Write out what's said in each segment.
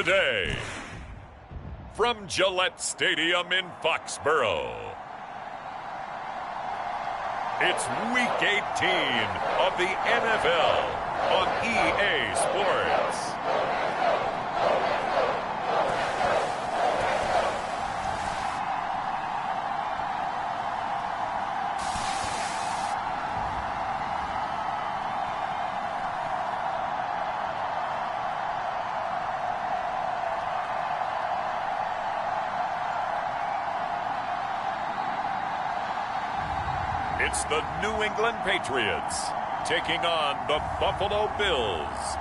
today. From Gillette Stadium in Foxborough, it's Week 18 of the NFL on EA Sports. It's the New England Patriots taking on the Buffalo Bills.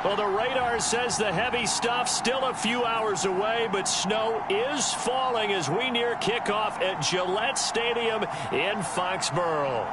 Well, the radar says the heavy stuff still a few hours away, but snow is falling as we near kickoff at Gillette Stadium in Foxborough.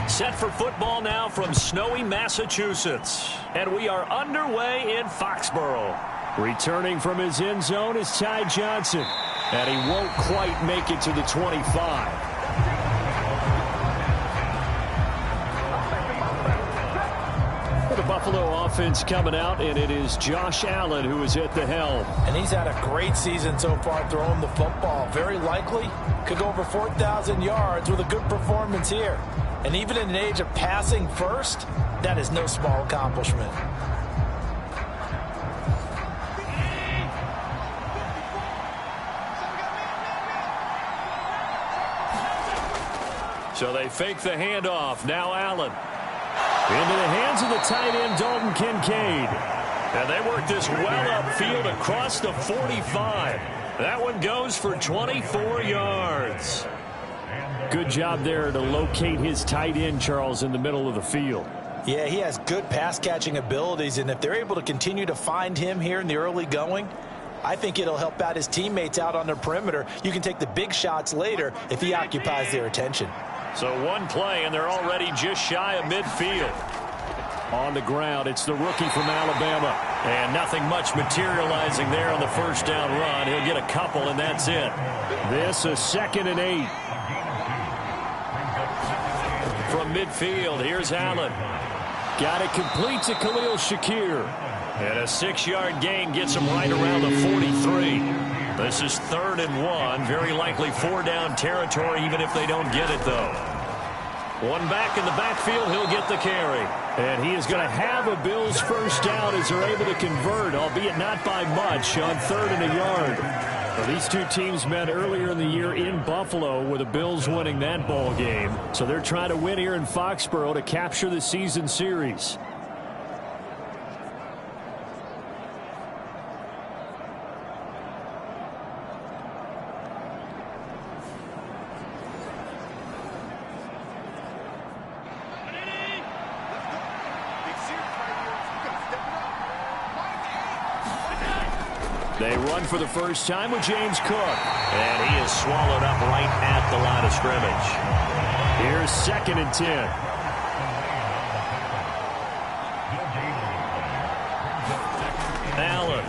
Set for football now from snowy Massachusetts. And we are underway in Foxborough. Returning from his end zone is Ty Johnson. And he won't quite make it to the 25. The Buffalo offense coming out, and it is Josh Allen who is at the helm. And he's had a great season so far throwing the football. Very likely could go over 4,000 yards with a good performance here. And even in an age of passing first, that is no small accomplishment. So they fake the handoff. Now Allen. Into the hands of the tight end, Dalton Kincaid. And they work this well upfield across the 45. That one goes for 24 yards. Good job there to locate his tight end, Charles, in the middle of the field. Yeah, he has good pass-catching abilities, and if they're able to continue to find him here in the early going, I think it'll help out his teammates out on the perimeter. You can take the big shots later if he occupies their attention. So one play, and they're already just shy of midfield. On the ground, it's the rookie from Alabama. And nothing much materializing there on the first down run. He'll get a couple, and that's it. This is 2nd and 8. From midfield, here's Allen. Got it complete to Khalil Shakir. And a 6-yard gain gets him right around the 43. This is 3rd and 1. Very likely 4-down territory, even if they don't get it, though. One back in the backfield, he'll get the carry. And he is going to have a Bills first down as they're able to convert, albeit not by much, on 3rd and a yard. Well, these two teams met earlier in the year in Buffalo with the Bills winning that ball game. So they're trying to win here in Foxborough to capture the season series. They run for the first time with James Cook. And he is swallowed up right at the line of scrimmage. Here's 2nd and 10. Allen.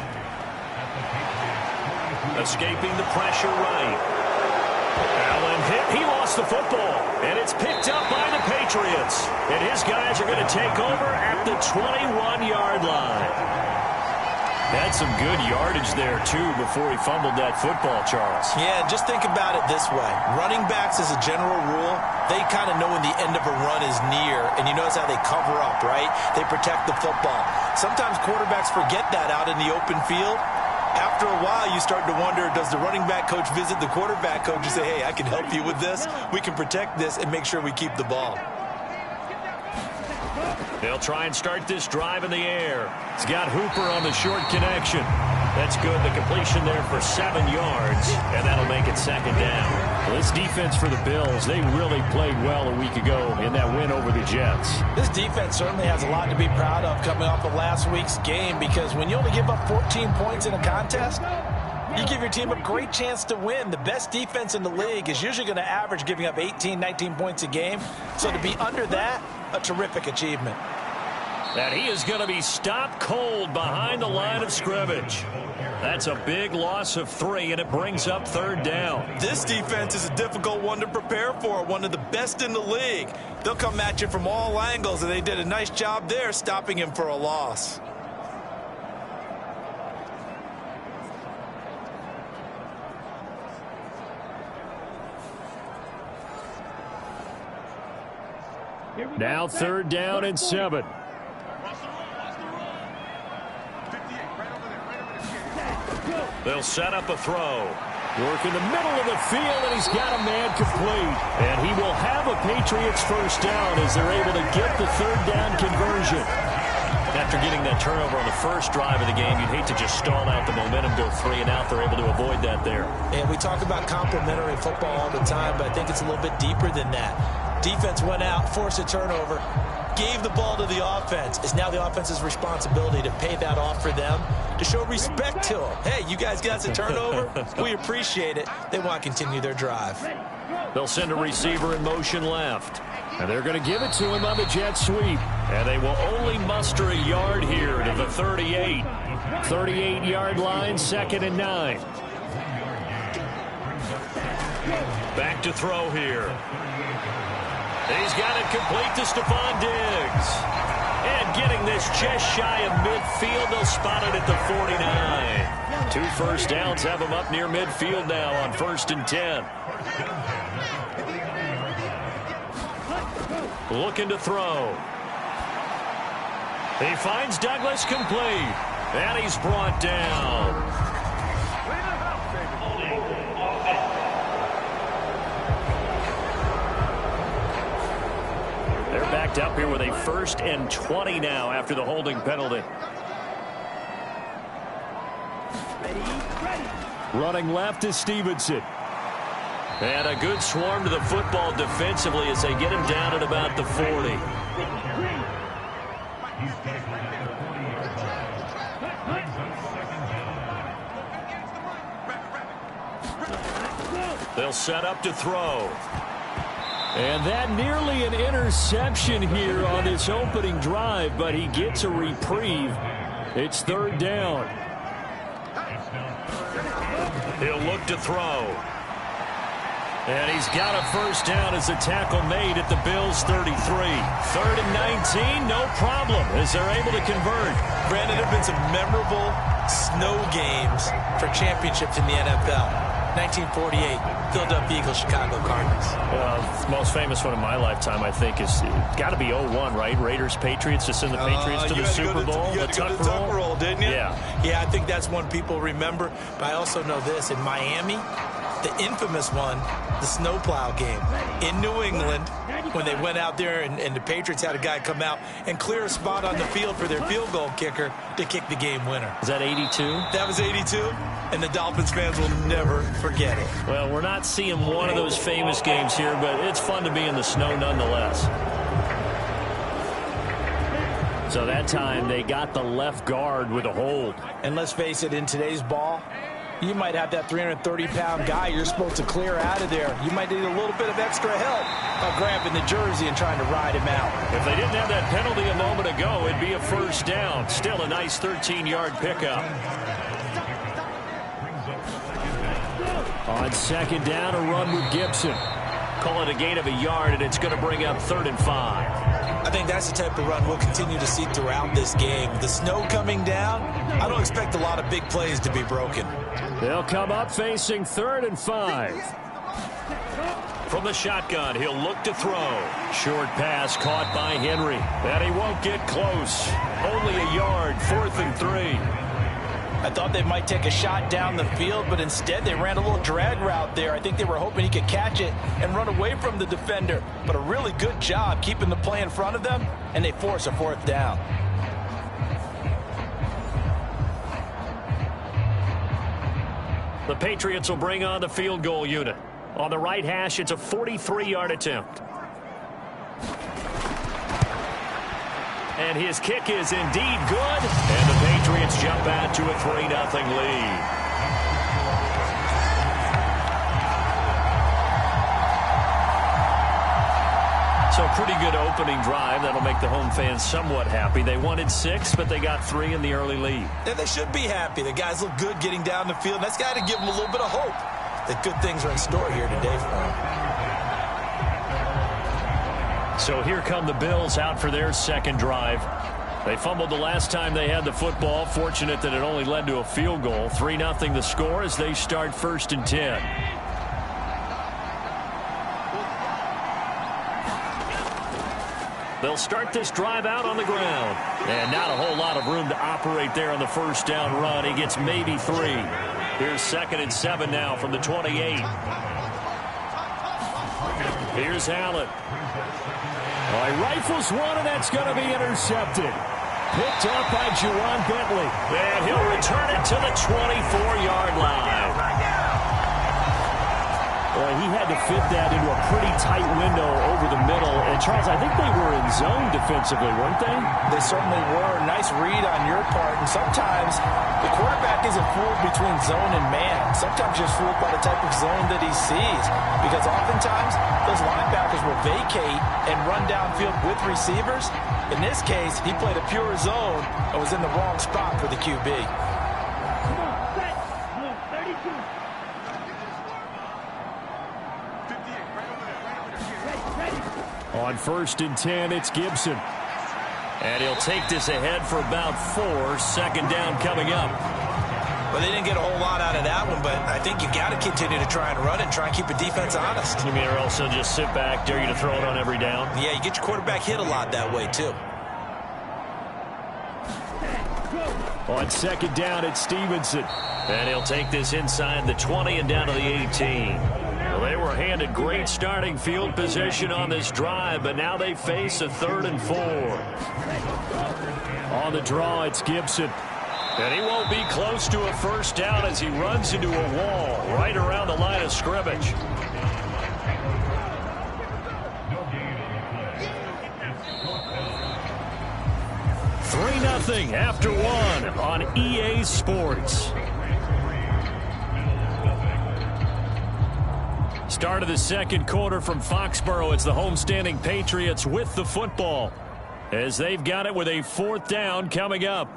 Escaping the pressure right. Allen hit. He lost the football. And it's picked up by the Patriots. And his guys are going to take over at the 21-yard line. Had some good yardage there, too, before he fumbled that football, Charles. Yeah, just think about it this way. Running backs, as a general rule, they kind of know when the end of a run is near, and you notice how they cover up, right? They protect the football. Sometimes quarterbacks forget that out in the open field. After a while, you start to wonder, does the running back coach visit the quarterback coach and say, hey, I can help you with this? We can protect this and make sure we keep the ball. They'll try and start this drive in the air. He's got Hooper on the short connection. That's good. The completion there for 7 yards, and that'll make it 2nd down. This defense for the Bills, they really played well a week ago in that win over the Jets. This defense certainly has a lot to be proud of coming off of last week's game, because when you only give up 14 points in a contest, you give your team a great chance to win. The best defense in the league is usually going to average giving up 18, 19 points a game. So to be under that, a terrific achievement. And he is going to be stopped cold behind the line of scrimmage. That's a big loss of 3, and it brings up 3rd down. This defense is a difficult one to prepare for, one of the best in the league. They'll come at you from all angles, and they did a nice job there stopping him for a loss. Now 3rd down and 7. They'll set up a throw. Work in the middle of the field, and he's got a man complete. And he will have a Patriots first down as they're able to get the 3rd down conversion. After getting that turnover on the first drive of the game, you'd hate to just stall out the momentum, go 3 and out. They're able to avoid that there. And we talk about complementary football all the time, but I think it's a little bit deeper than that. Defense went out, forced a turnover, gave the ball to the offense. It's now the offense's responsibility to pay that off for them, to show respect to them. Hey, you guys got a turnover? We appreciate it. They want to continue their drive. They'll send a receiver in motion left. And they're going to give it to him on the jet sweep. And they will only muster a yard here to the 38. 38-yard line, 2nd and 9. Back to throw here. He's got it complete to Stephon Diggs. And getting this just shy of midfield, they'll spot it at the 49. 2 first downs have him up near midfield now on 1st and 10. Looking to throw. He finds Douglas complete. And he's brought down. They're backed up here with a 1st and 20 now after the holding penalty. Running left is Stevenson. And a good swarm to the football defensively as they get him down at about the 40. They'll set up to throw. And that nearly an interception here on this opening drive, but he gets a reprieve. It's 3rd down. He'll look to throw. And he's got a first down as a tackle made at the Bills' 33. 3rd and 19, no problem, as they're able to convert. Brandon, there have been some memorable snow games for championships in the NFL. 1948, Philadelphia Eagles, Chicago Cardinals. The most famous one in my lifetime, I think, is got to be 01, right? Raiders, Patriots, to send the Patriots to the Super Bowl. You had to go to the Tuck roll, didn't you? Yeah. Yeah, I think that's one people remember. But I also know this. In Miami, the infamous one, the snowplow game in New England, when they went out there and the Patriots had a guy come out and clear a spot on the field for their field goal kicker to kick the game winner. Is that 82? That was 82, and the Dolphins fans will never forget it. Well, we're not seeing one of those famous games here, but it's fun to be in the snow nonetheless. So that time they got the left guard with a hold. And let's face it, in today's ball, you might have that 330-pound guy you're supposed to clear out of there. You might need a little bit of extra help by grabbing the jersey and trying to ride him out. If they didn't have that penalty a moment ago, it'd be a first down. Still a nice 13-yard pickup. On 2nd down, a run with Gibson. Call it a gain of a yard, and it's going to bring up 3rd and 5. I think that's the type of run we'll continue to see throughout this game. The snow coming down, I don't expect a lot of big plays to be broken. They'll come up facing 3rd and 5. From the shotgun, he'll look to throw. Short pass caught by Henry. And he won't get close. Only a yard, 4th and 3. I thought they might take a shot down the field, but instead they ran a little drag route there. I think they were hoping he could catch it and run away from the defender. But a really good job keeping the play in front of them, and they force a 4th down. The Patriots will bring on the field goal unit. On the right hash, it's a 43-yard attempt. And his kick is indeed good. And the Patriots jump out to a 3-0 lead. So pretty good opening drive. That'll make the home fans somewhat happy. They wanted 6, but they got 3 in the early lead. And they should be happy. The guys look good getting down the field. That's got to give them a little bit of hope that good things are in store here today for them. So here come the Bills out for their second drive. They fumbled the last time they had the football. Fortunate that it only led to a field goal. 3-0 the score as they start 1st and 10. They'll start this drive out on the ground. And not a whole lot of room to operate there on the first down run. He gets maybe 3. Here's 2nd and 7 now from the 28. Here's Allen. He rifles one, and that's going to be intercepted. Picked up by Juwan Bentley. And he'll return it to the 24-yard line. He had to fit that into a pretty tight window over the middle. And, Charles, I think they were in zone defensively, weren't they? They certainly were. Nice read on your part. And sometimes the quarterback isn't fooled between zone and man. Sometimes just fooled by the type of zone that he sees. Because oftentimes those linebackers will vacate and run downfield with receivers. In this case, he played a pure zone and was in the wrong spot for the QB. On 1st and 10, it's Gibson. And he'll take this ahead for about 4. 2nd down coming up. Well, they didn't get a whole lot out of that one, but I think you got to continue to try and run and try and keep the defense honest. You mean, or also just sit back, dare you to throw it on every down? Yeah, you get your quarterback hit a lot that way, too. On 2nd down, it's Stevenson. And he'll take this inside the 20 and down to the 18. Well, they were handed great starting field position on this drive, but now they face a 3rd and 4. On the draw, it's Gibson. And he won't be close to a first down as he runs into a wall right around the line of scrimmage. Nothing after 1 on EA Sports. Start of the second quarter from Foxborough. It's the homestanding Patriots with the football as they've got it with a 4th down coming up.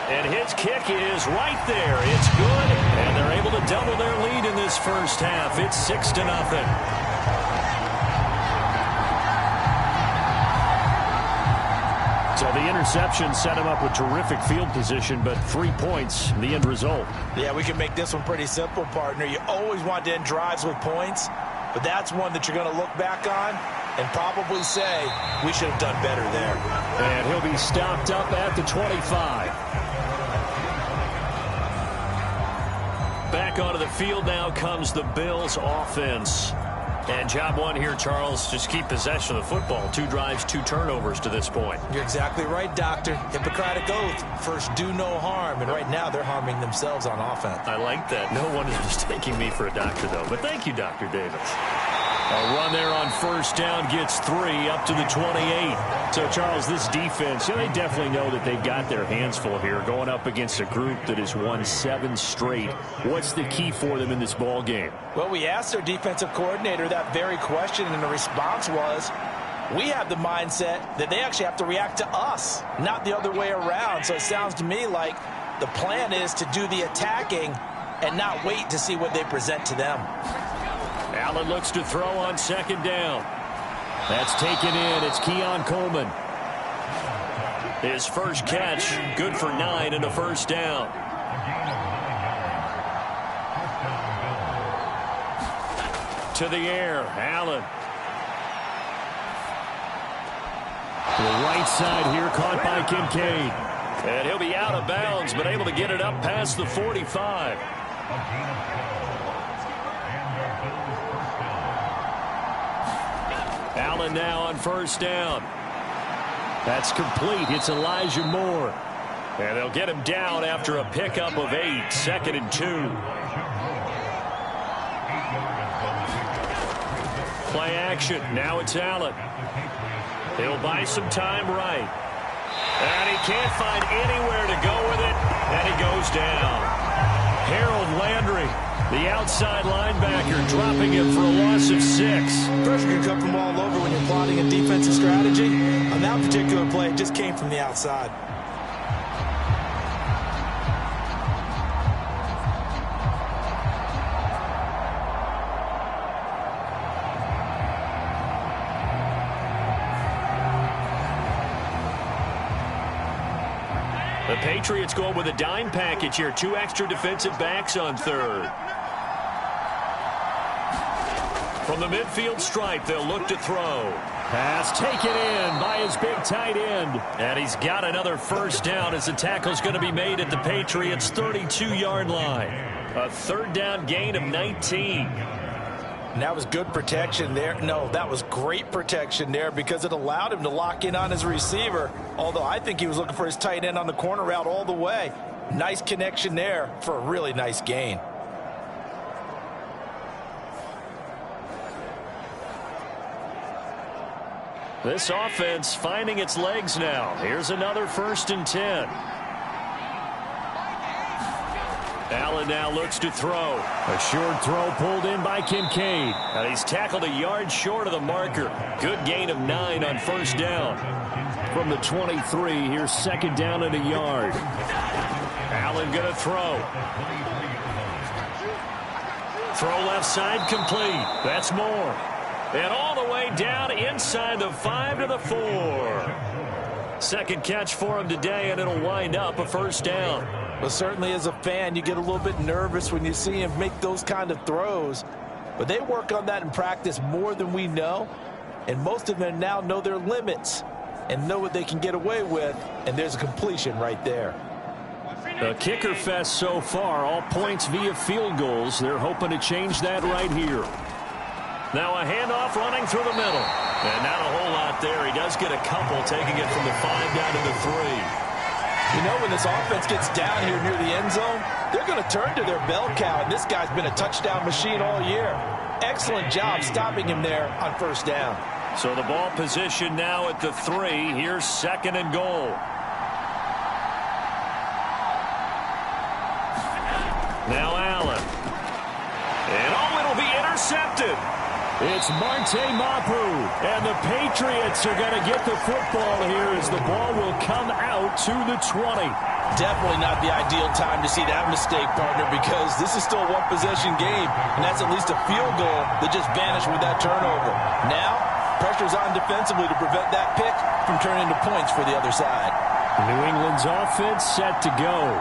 And his kick is right there. It's good, and they're able to double their lead in this first half. It's 6-0. So the interception set him up with terrific field position, but 3 points, the end result. Yeah, we can make this one pretty simple, partner. You always want to end drives with points, but that's one that you're going to look back on and probably say, we should have done better there. And he'll be stopped up at the 25. Back onto the field now comes the Bills offense. And job 1 here, Charles, just keep possession of the football. 2 drives, 2 turnovers to this point. You're exactly right, Doctor. Hippocratic oath. First, do no harm. And right now, they're harming themselves on offense. I like that. No one is mistaking me for a doctor, though. But thank you, Dr. Davis. A run there on first down gets 3 up to the 28. So, Charles, this defense, they definitely know that they've got their hands full here going up against a group that has won 7 straight. What's the key for them in this ball game? Well, we asked their defensive coordinator that very question, and the response was, we have the mindset that they actually have to react to us, not the other way around. So it sounds to me like the plan is to do the attacking and not wait to see what they present to them. Allen looks to throw on 2nd down. That's taken in. It's Keon Coleman. His first catch, good for 9 and a first down. To the air, Allen. To the right side here, caught by Kincaid. And he'll be out of bounds, but able to get it up past the 45. Allen now on first down. That's complete. It's Elijah Moore. And they'll get him down after a pickup of 8. 2nd and 2. Play action. Now it's Allen. He'll buy some time right. And he can't find anywhere to go with it. And he goes down. Harold Landry, the outside linebacker, dropping him for a loss of 6. Pressure can come from all over when you're plotting a defensive strategy. On that particular play, it just came from the outside. The Patriots going with a dime package here. 2 extra defensive backs on third. From the midfield stripe, they'll look to throw. Pass taken in by his big tight end. And he's got another first down as the tackle's going to be made at the Patriots' 32-yard line. A third down gain of 19. And that was good protection there. No, that was great protection there because it allowed him to lock in on his receiver. Although I think he was looking for his tight end on the corner route all the way. Nice connection there for a really nice gain. This offense finding its legs now. Here's another 1st and 10. Allen now looks to throw. A short throw pulled in by Kincaid. And he's tackled a yard short of the marker. Good gain of 9 on first down. From the 23, here's 2nd down and a yard. Allen going to throw. Throw left side complete. That's more. And all the way down inside the 5 to the 4. Second catch for him today, and it'll wind up a first down. Well, certainly as a fan, you get a little bit nervous when you see him make those kind of throws. But they work on that in practice more than we know. And most of them now know their limits and know what they can get away with. And there's a completion right there. The kicker fest so far, all points via field goals. They're hoping to change that right here. Now a handoff running through the middle. And not a whole lot there. He does get a couple, taking it from the 5 down to the 3. You know, when this offense gets down here near the end zone, they're going to turn to their bell cow, and this guy's been a touchdown machine all year. Excellent job stopping him there on first down. So the ball position now at the 3. Here's 2nd and goal. Now Allen. And oh, it'll be intercepted. It's Marte Mapu, and the Patriots are going to get the football here as the ball will come out to the 20. Definitely not the ideal time to see that mistake, partner, because this is still a one-possession game, and that's at least a field goal that just vanished with that turnover. Now, pressure's on defensively to prevent that pick from turning into points for the other side. New England's offense set to go.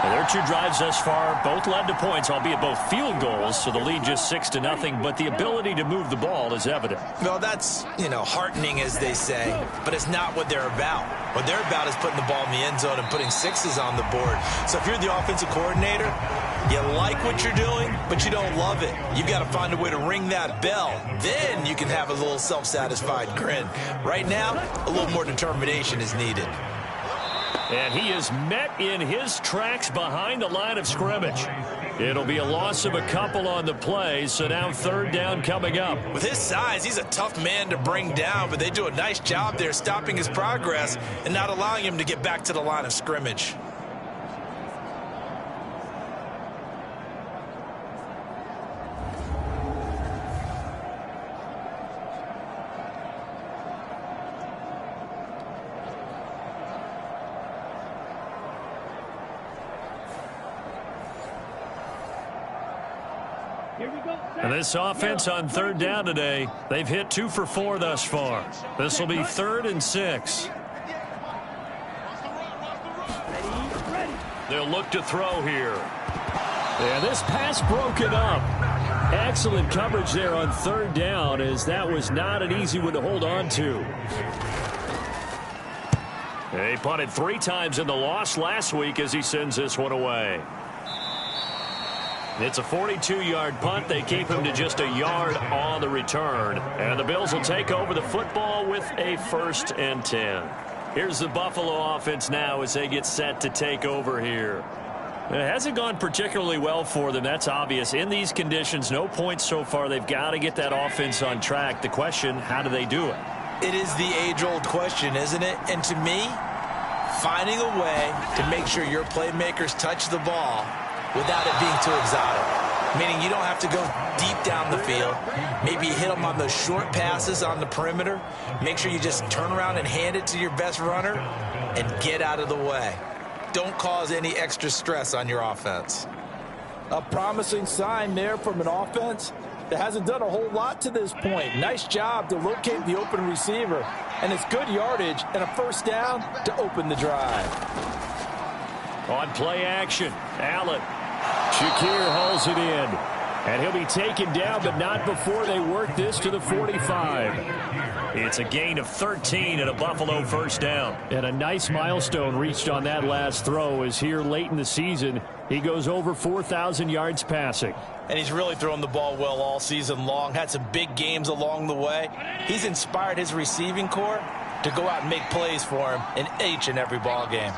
And their 2 drives thus far both led to points, albeit both field goals, so the lead just 6-0, but the ability to move the ball is evident. Well, that's, heartening, as they say, but it's not what they're about. What they're about is putting the ball in the end zone and putting 6s on the board. So if you're the offensive coordinator, you like what you're doing, but you don't love it. You've got to find a way to ring that bell. Then you can have a little self-satisfied grin. Right now, a little more determination is needed. And he is met in his tracks behind the line of scrimmage. It'll be a loss of a couple on the play, so now 3rd down coming up. With his size, he's a tough man to bring down, but they do a nice job there stopping his progress and not allowing him to get back to the line of scrimmage. And this offense on 3rd down today, they've hit 2 for 4 thus far. This will be 3rd and 6. They'll look to throw here. And this pass broken up. Excellent coverage there on 3rd down, as that was not an easy one to hold on to. He punted 3 times in the loss last week as he sends this one away. It's a 42-yard punt. They keep him to just a yard on the return. And the Bills will take over the football with a 1st and 10. Here's the Buffalo offense now as they get set to take over here. It hasn't gone particularly well for them. That's obvious. In these conditions, no points so far. They've got to get that offense on track. The question, how do they do it? It is the age-old question, isn't it? And to me, finding a way to make sure your playmakers touch the ball without it being too exotic. Meaning you don't have to go deep down the field. Maybe you hit them on those short passes on the perimeter. Make sure you just turn around and hand it to your best runner and get out of the way. Don't cause any extra stress on your offense. A promising sign there from an offense that hasn't done a whole lot to this point. Nice job to locate the open receiver. And it's good yardage and a first down to open the drive. On play action, Allen. Shakir hauls it in. And he'll be taken down, but not before they work this to the 45. It's a gain of 13 and a Buffalo first down. And a nice milestone reached on that last throw as here late in the season, he goes over 4,000 yards passing. And he's really thrown the ball well all season long. Had some big games along the way. He's inspired his receiving corps to go out and make plays for him in each and every ball game.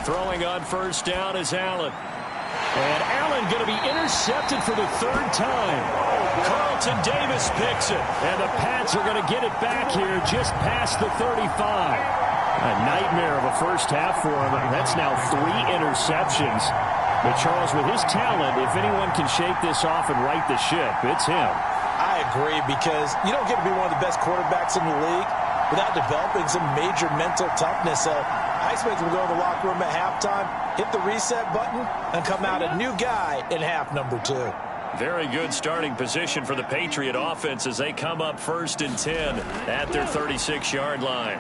Throwing on first down is Allen. And Allen going to be intercepted for the third time. Carlton Davis picks it. And the Pats are going to get it back here just past the 35. A nightmare of a first half for him. That's now 3 interceptions. But Charles, with his talent, if anyone can shake this off and right the ship, it's him. I agree, because you don't get to be one of the best quarterbacks in the league without developing some major mental toughness. So I expect him to go to the locker room at halftime, hit the reset button, and come out a new guy in half number 2. Very good starting position for the Patriot offense as they come up 1st and 10 at their 36-yard line.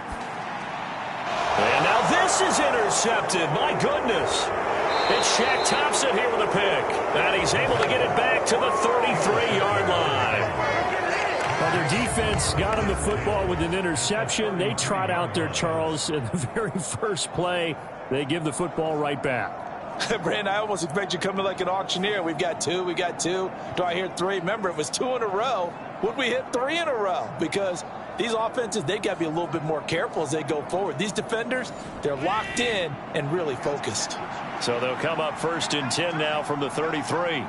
And now this is intercepted. My goodness. It's Shaq Thompson here with a pick. And he's able to get it back to the 33-yard line. Well, their defense got him the football with an interception. They trot out there, Charles, in the very first play. They give the football right back. Brandon, I almost expect you coming like an auctioneer. We've got 2, we got 2. Do I hear 3? Remember, it was 2 in a row. Would we hit 3 in a row? Because these offenses, they got to be a little bit more careful as they go forward. These defenders, they're locked in and really focused. So they'll come up 1st and 10 now from the 33.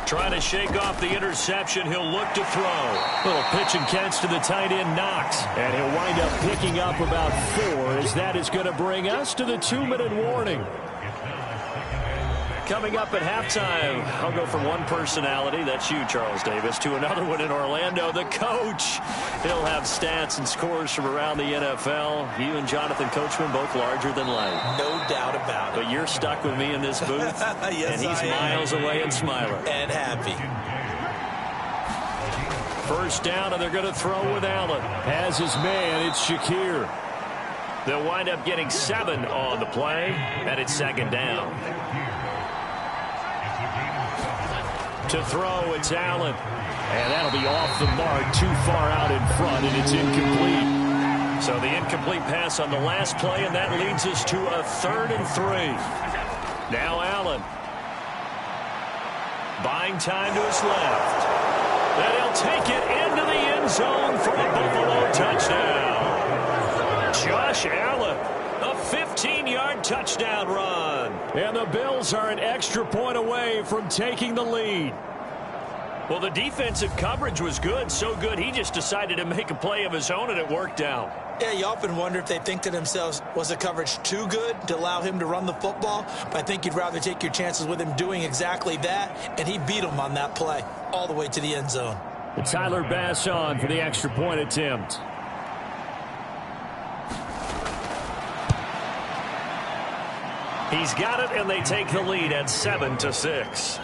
Trying to shake off the interception. He'll look to throw. Little pitch and catch to the tight end, Knox. And he'll wind up picking up about 4 as that is going to bring us to the 2-minute warning. Coming up at halftime, I'll go from one personality, that's you, Charles Davis, to another one in Orlando, the coach. He'll have stats and scores from around the NFL. You and Jonathan Coachman both larger than life. No doubt about it. But you're stuck with me in this booth, yes, and he's miles away and smiling. And happy. First down, and they're going to throw with Allen. Has his man, it's Shakir. They'll wind up getting 7 on the play, and it's 2nd down. To throw, it's Allen. And that'll be off the mark, too far out in front, and it's incomplete. So the incomplete pass on the last play, and that leads us to a 3rd and 3. Now Allen. Buying time to his left. And he'll take it into the end zone for a Buffalo touchdown. Josh Allen, a 15-yard touchdown run. And the Bills are an extra point away from taking the lead. Well, the defensive coverage was good, so good he just decided to make a play of his own, and it worked out. Yeah, you often wonder if they think to themselves, was the coverage too good to allow him to run the football? But I think you'd rather take your chances with him doing exactly that, and he beat him on that play all the way to the end zone. And Tyler Bass on for the extra point attempt. He's got it, and they take the lead at 7-6.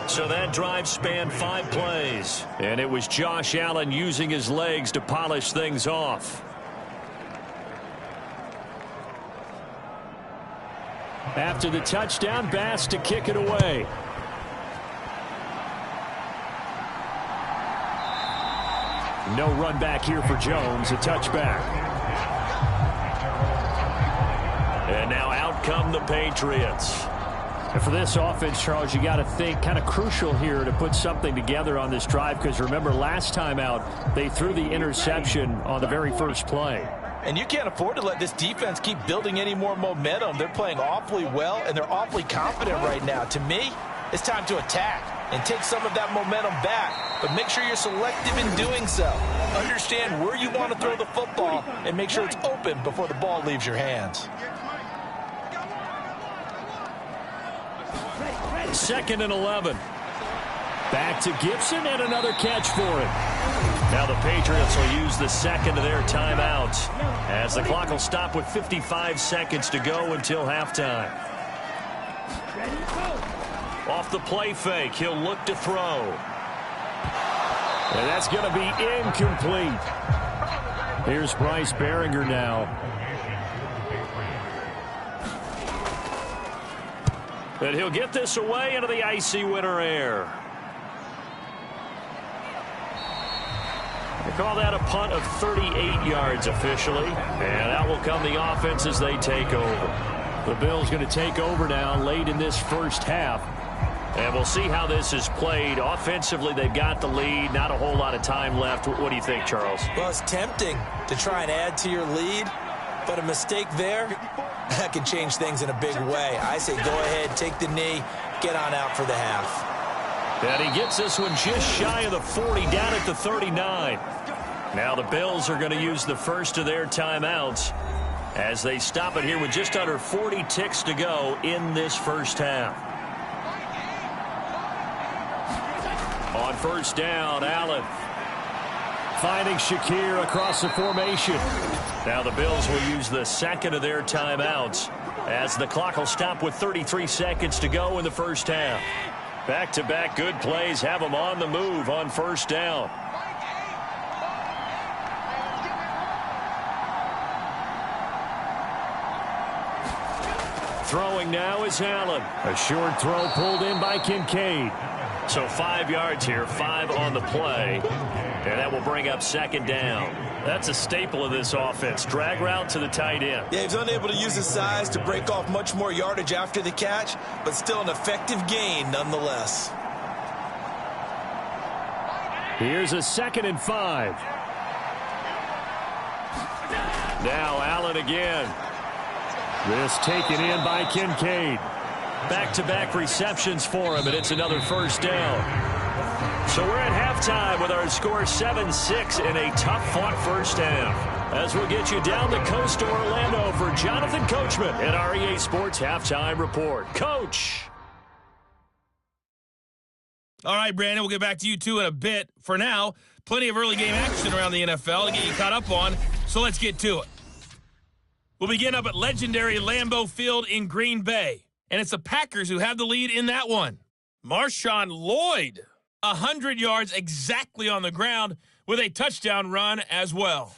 So that drive spanned 5 plays. And it was Josh Allen using his legs to polish things off. After the touchdown, Bass to kick it away. No run back here for Jones. A touchback. And now out come the Patriots. And for this offense, Charles, you got to think kind of crucial here to put something together on this drive, because remember last time out they threw the interception on the very first play. And you can't afford to let this defense keep building any more momentum. They're playing awfully well, and they're awfully confident right now. To me, it's time to attack and take some of that momentum back. But make sure you're selective in doing so. Understand where you want to throw the football and make sure it's open before the ball leaves your hands. 2nd and 11. Back to Gibson and another catch for him. Now the Patriots will use the second of their timeouts as the clock will stop with 55 seconds to go until halftime. Off the play fake, he'll look to throw. And that's going to be incomplete. Here's Bryce Behringer now. And he'll get this away into the icy winter air. They call that a punt of 38 yards officially. And out will come the offense as they take over. The Bills going to take over now late in this first half. And we'll see how this is played. Offensively, they've got the lead. Not a whole lot of time left. What do you think, Charles? Well, it's tempting to try and add to your lead. But a mistake there, that can change things in a big way. I say go ahead, take the knee, get on out for the half. And he gets this one just shy of the 40, down at the 39. Now the Bills are going to use the first of their timeouts as they stop it here with just under 40 ticks to go in this first half. On first down, Allen finding Shakir across the formation. Now the Bills will use the second of their timeouts as the clock will stop with 33 seconds to go in the first half. Back-to-back good plays have them on the move on first down. Throwing now is Allen. A short throw pulled in by Kincaid. So 5 yards here, 5 on the play. And that will bring up second down. That's a staple of this offense. Drag route to the tight end. Yeah, he's unable to use his size to break off much more yardage after the catch, but still an effective gain nonetheless. Here's a 2nd and 5. Now Allen again. This taken in by Kincaid. Back-to-back receptions for him, and it's another first down. So we're at halftime with our score 7-6 in a tough-fought first half. As we'll get you down the coast to Orlando for Jonathan Coachman at our EA Sports Halftime Report. Coach! All right, Brandon, we'll get back to you, too, in a bit. For now, plenty of early game action around the NFL to get you caught up on, so let's get to it. We'll begin up at legendary Lambeau Field in Green Bay. And it's the Packers who have the lead in that one. Marshawn Lloyd, 100 yards exactly on the ground with a touchdown run as well.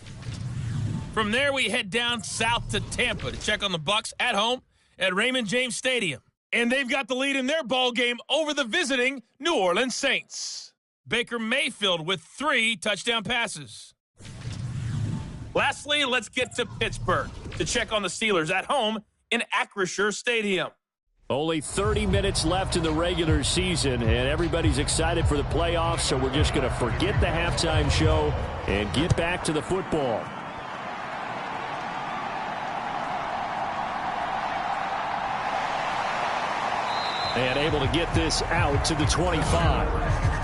From there, we head down south to Tampa to check on the Bucs at home at Raymond James Stadium. And they've got the lead in their ball game over the visiting New Orleans Saints. Baker Mayfield with 3 touchdown passes. Lastly, let's get to Pittsburgh to check on the Steelers at home in Acrisure Stadium. Only 30 minutes left in the regular season, and everybody's excited for the playoffs, so we're just going to forget the halftime show and get back to the football. And able to get this out to the 25.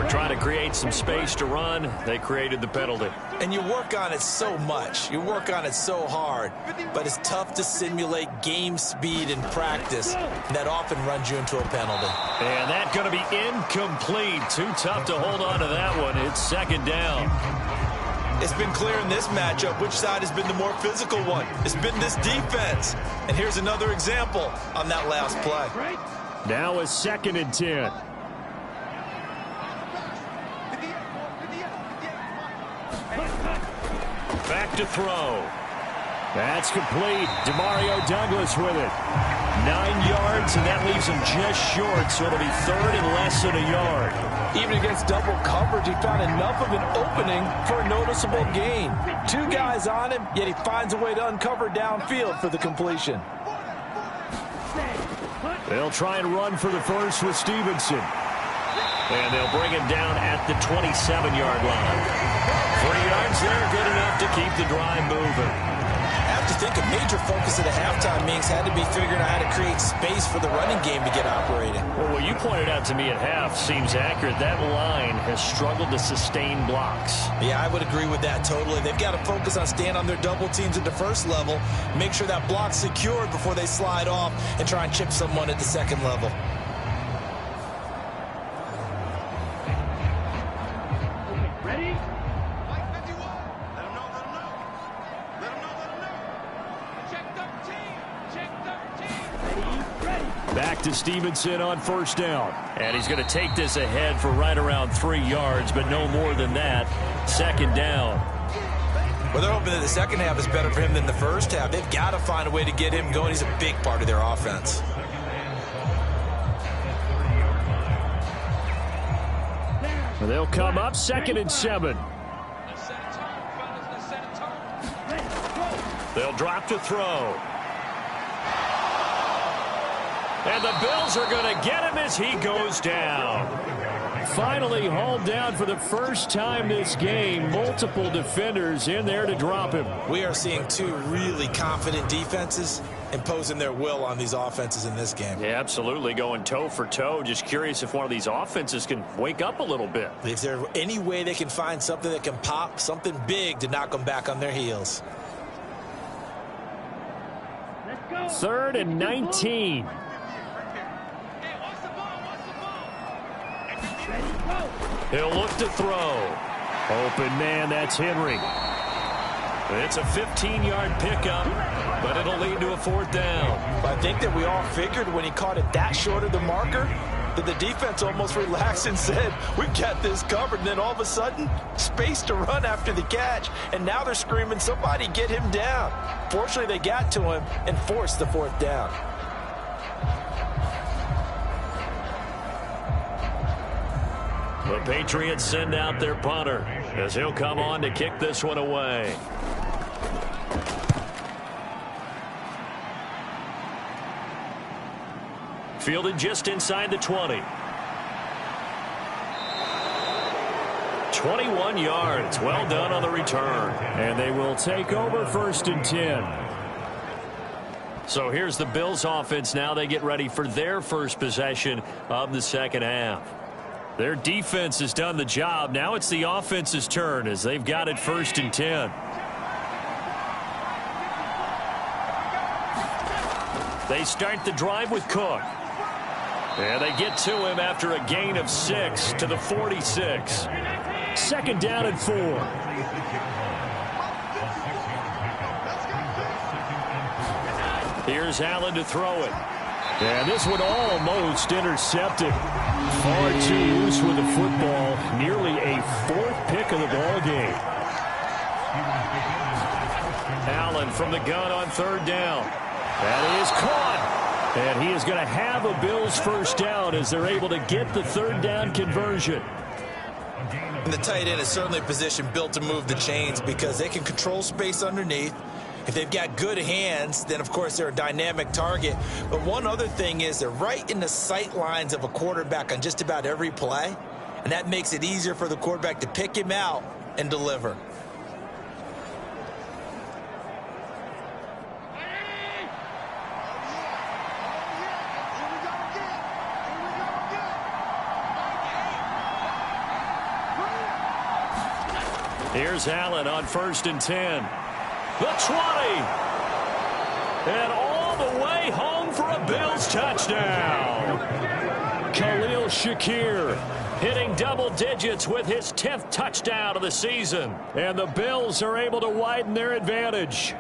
Trying to create some space to run. They created the penalty. And you work on it so much. You work on it so hard. But it's tough to simulate game speed in practice. And that often runs you into a penalty. And that's going to be incomplete. Too tough to hold on to that one. It's second down. It's been clear in this matchup which side has been the more physical one. It's been this defense. And here's another example on that last play. Now a 2nd and 10. Back to throw. That's complete. Demario Douglas with it. 9 yards, and that leaves him just short, so it'll be 3rd and less than a yard. Even against double coverage, he found enough of an opening for a noticeable gain. 2 guys on him, yet he finds a way to uncover downfield for the completion. They'll try and run for the first with Stevenson. And they'll bring him down at the 27-yard line. 3 yards there, good enough to keep the drive moving. I have to think a major focus at the halftime, Minks, had to be figuring out how to create space for the running game to get operating. Well, what you pointed out to me at half seems accurate. That line has struggled to sustain blocks. Yeah, I would agree with that totally. They've got to focus on staying on their double teams at the first level, make sure that block's secured before they slide off and try and chip someone at the second level. Back to Stevenson on first down. And he's going to take this ahead for right around 3 yards, but no more than that. Second down. Well, they're hoping that the second half is better for him than the first half. They've got to find a way to get him going. He's a big part of their offense. They'll come up 2nd and 7. They'll drop to throw. And the Bills are going to get him as he goes down. Finally hauled down for the first time this game. Multiple defenders in there to drop him. We are seeing 2 really confident defenses imposing their will on these offenses in this game. Yeah, absolutely, going toe for toe. Just curious if one of these offenses can wake up a little bit. Is there any way they can find something that can pop, something big to knock them back on their heels? 3rd and 19. He'll look to throw. Open man, that's Henry. It's a 15-yard pickup, but it'll lead to a 4th down. I think that we all figured when he caught it that short of the marker that the defense almost relaxed and said, we've got this covered. And then all of a sudden, space to run after the catch. And now they're screaming, somebody get him down. Fortunately, they got to him and forced the 4th down. The Patriots send out their punter as he'll come on to kick this one away. Fielded just inside the 20. 21 yards. Well done on the return. And they will take over 1st and 10. So here's the Bills offense now. They get ready for their first possession of the second half. Their defense has done the job. Now it's the offense's turn as they've got it 1st and 10. They start the drive with Cook. And they get to him after a gain of 6 to the 46. 2nd down and 4. Here's Allen to throw it. And this one almost intercepted. Far too loose with the football. Nearly a 4th pick of the ball game. Allen from the gun on 3rd down. That is caught. And he is going to have a Bills first down as they're able to get the 3rd down conversion. And the tight end is certainly a position built to move the chains because they can control space underneath. If they've got good hands, then, of course, they're a dynamic target. But one other thing is they're right in the sight lines of a quarterback on just about every play, and that makes it easier for the quarterback to pick him out and deliver. Here's Allen on 1st and 10. The 20. And all the way home for a Bills touchdown. Khalil Shakir hitting double digits with his 10th touchdown of the season. And the Bills are able to widen their advantage.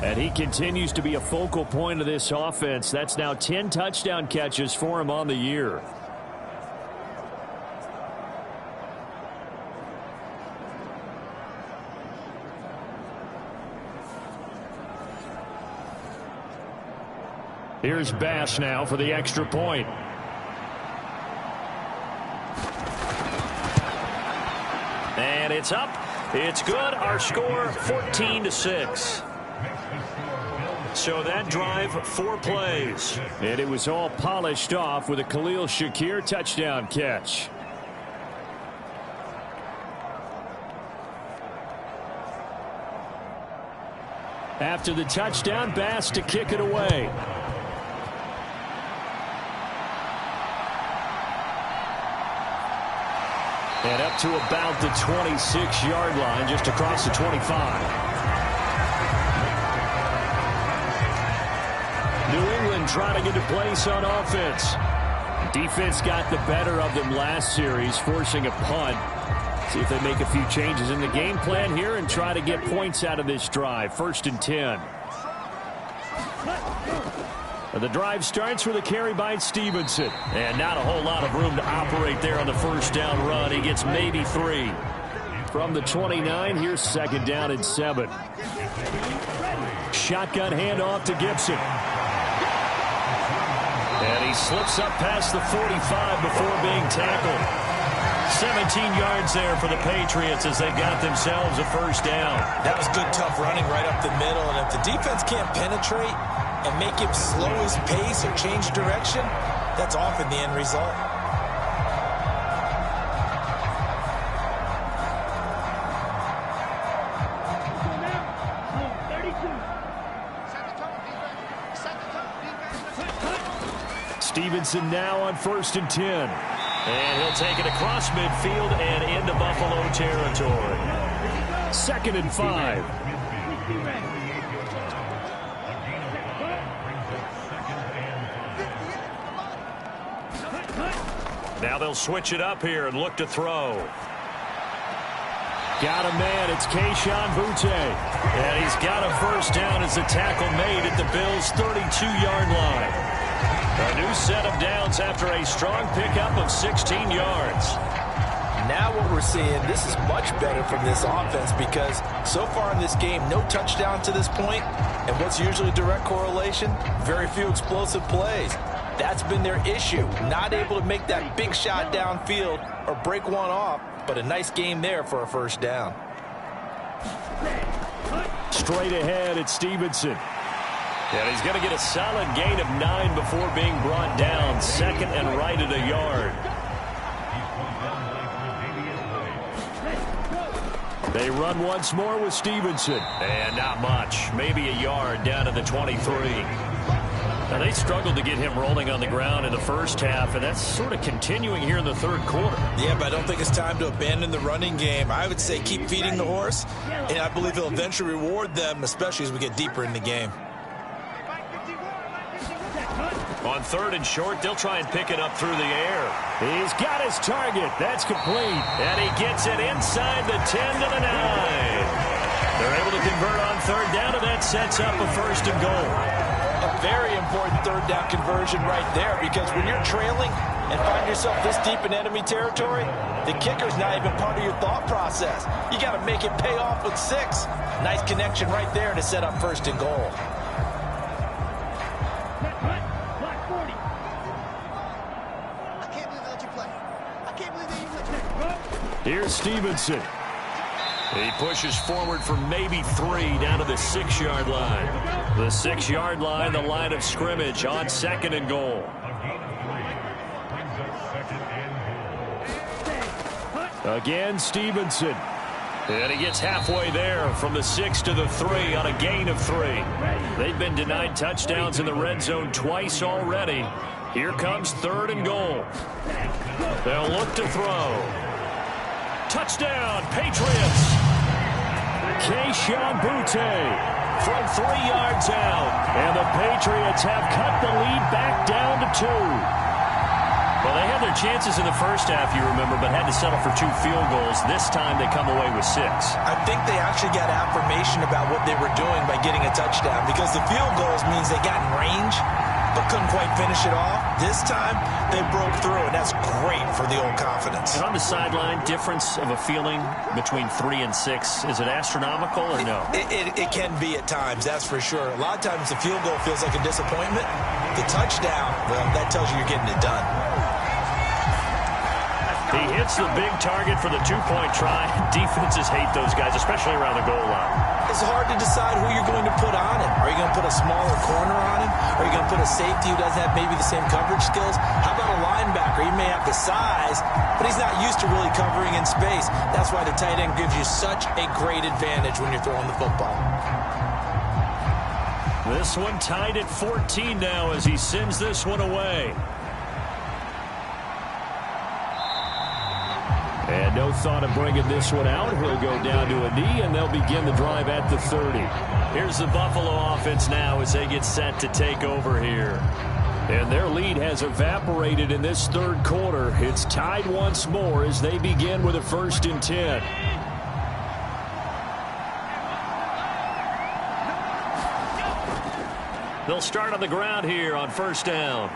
And he continues to be a focal point of this offense. That's now 10 touchdown catches for him on the year. Here's Bass now for the extra point. And it's up. It's good. Our score 14-6. So that drive, 4 plays. And it was all polished off with a Khalil Shakir touchdown catch. After the touchdown, Bass to kick it away. And up to about the 26-yard line, just across the 25. New England trying to get a place on offense. Defense got the better of them last series, forcing a punt. See if they make a few changes in the game plan here and try to get points out of this drive. 1st and 10. The drive starts with a carry by Stevenson. And not a whole lot of room to operate there on the first down run. He gets maybe 3. From the 29, here's 2nd down and 7. Shotgun handoff to Gibson. And he slips up past the 45 before being tackled. 17 yards there for the Patriots as they got themselves a first down. That was good, tough running right up the middle. And if the defense can't penetrate and make him slow his pace or change direction, that's often the end result. Stevenson now on 1st and 10. And he'll take it across midfield and into Buffalo territory. 2nd and 5. Now they'll switch it up here and look to throw. Got a man. It's Kayshon Boutte. And he's got a first down as the tackle made at the Bills' 32-yard line. A new set of downs after a strong pickup of 16 yards. Now what we're seeing, this is much better from this offense because so far in this game, no touchdown to this point, and what's usually direct correlation? Very few explosive plays. That's been their issue, not able to make that big shot downfield or break one off, but a nice game there for a first down. Straight ahead, it's Stevenson. And he's going to get a solid gain of 9 before being brought down. 2nd and right at a yard. They run once more with Stevenson. And not much. Maybe a yard down to the 23. Now, they struggled to get him rolling on the ground in the first half, and that's sort of continuing here in the 3rd quarter. Yeah, but I don't think it's time to abandon the running game. I would say keep feeding the horse, and I believe he'll eventually reward them, especially as we get deeper in the game. On 3rd and short, they'll try and pick it up through the air. He's got his target. That's complete. And he gets it inside the 10 to the 9. They're able to convert on 3rd down, and that sets up a 1st and goal. A very important 3rd down conversion right there, because when you're trailing and find yourself this deep in enemy territory, the kicker's not even part of your thought process. You got to make it pay off with 6. Nice connection right there to set up 1st and goal. Here's Stevenson. He pushes forward for maybe 3 down to the 6-yard line. The 6-yard line, the line of scrimmage on 2nd and goal. Again, Stevenson. And he gets halfway there from the 6 to the 3 on a gain of 3. They've been denied touchdowns in the red zone twice already. Here comes 3rd and goal. They'll look to throw. Touchdown, Patriots. Kayshon Boutte from 3 yards out. And the Patriots have cut the lead back down to 2. Well, they had their chances in the first half, you remember, but had to settle for 2 field goals. This time they come away with 6. I think they actually got affirmation about what they were doing by getting a touchdown, because the field goals means they got in range but couldn't quite finish it off. This time, they broke through, and that's great for the old confidence. And on the sideline, difference of a feeling between 3 and 6, is it astronomical or no? It can be at times, that's for sure. A lot of times the field goal feels like a disappointment. The touchdown, well, that tells you you're getting it done. He hits the big target for the 2-point try. Defenses hate those guys, especially around the goal line. It's hard to decide who you're going to put on him. Are you going to put a smaller corner on him? Are you going to put a safety who doesn't have maybe the same coverage skills? How about a linebacker? He may have the size, but he's not used to really covering in space. That's why the tight end gives you such a great advantage when you're throwing the football. This one tied at 14 now as he sends this one away. And no thought of bringing this one out. He'll go down to a knee, and they'll begin the drive at the 30. Here's the Buffalo offense now as they get set to take over here. And their lead has evaporated in this third quarter. It's tied once more as they begin with a 1st and 10. They'll start on the ground here on 1st down.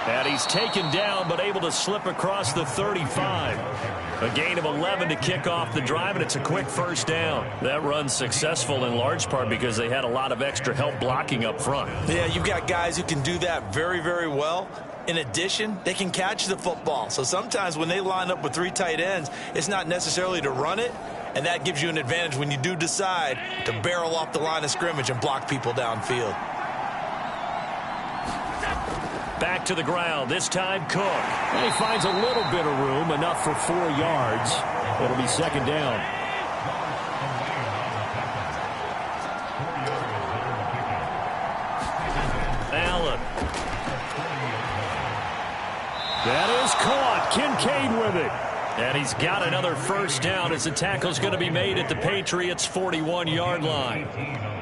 And he's taken down but able to slip across the 35. A gain of 11 to kick off the drive, and it's a quick 1st down. That run's successful in large part because they had a lot of extra help blocking up front. Yeah, you've got guys who can do that very, very well. In addition, they can catch the football. So sometimes when they line up with 3 tight ends, it's not necessarily to run it, and that gives you an advantage when you do decide to barrel off the line of scrimmage and block people downfield. Back to the ground, this time Cook. And he finds a little bit of room, enough for 4 yards. It'll be 2nd down. Allen. That is caught. Kincaid with it. And he's got another 1st down as the tackle's going to be made at the Patriots' 41-yard line.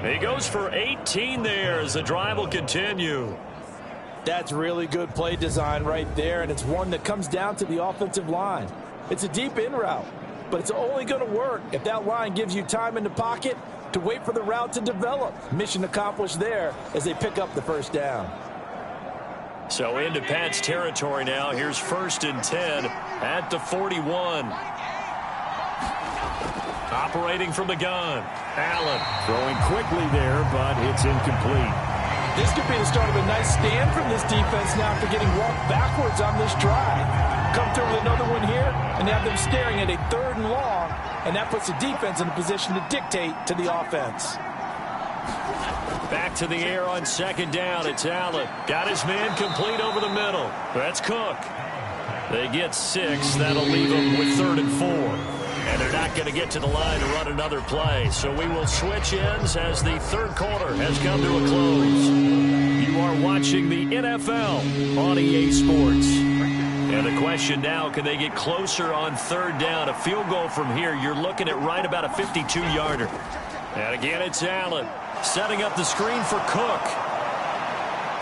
He goes for 18 there as the drive will continue. That's really good play design right there, and it's one that comes down to the offensive line. It's a deep in route, but it's only going to work if that line gives you time in the pocket to wait for the route to develop. Mission accomplished there as they pick up the 1st down. So into Pat's territory now. Here's 1st and 10 at the 41. Operating from the gun. Allen throwing quickly there, but it's incomplete. This could be the start of a nice stand from this defense now after getting walked backwards on this drive. Come through with another one here, and they have them staring at a 3rd and long, and that puts the defense in a position to dictate to the offense. Back to the air on 2nd down. It's Allen. Got his man complete over the middle. That's Cook. They get 6. That'll leave them with 3rd and 4. And they're not going to get to the line to run another play. So we will switch ends as the 3rd quarter has come to a close. You are watching the NFL on EA Sports. And the question now, can they get closer on 3rd down? A field goal from here, you're looking at right about a 52-yarder. And again, it's Allen setting up the screen for Cook.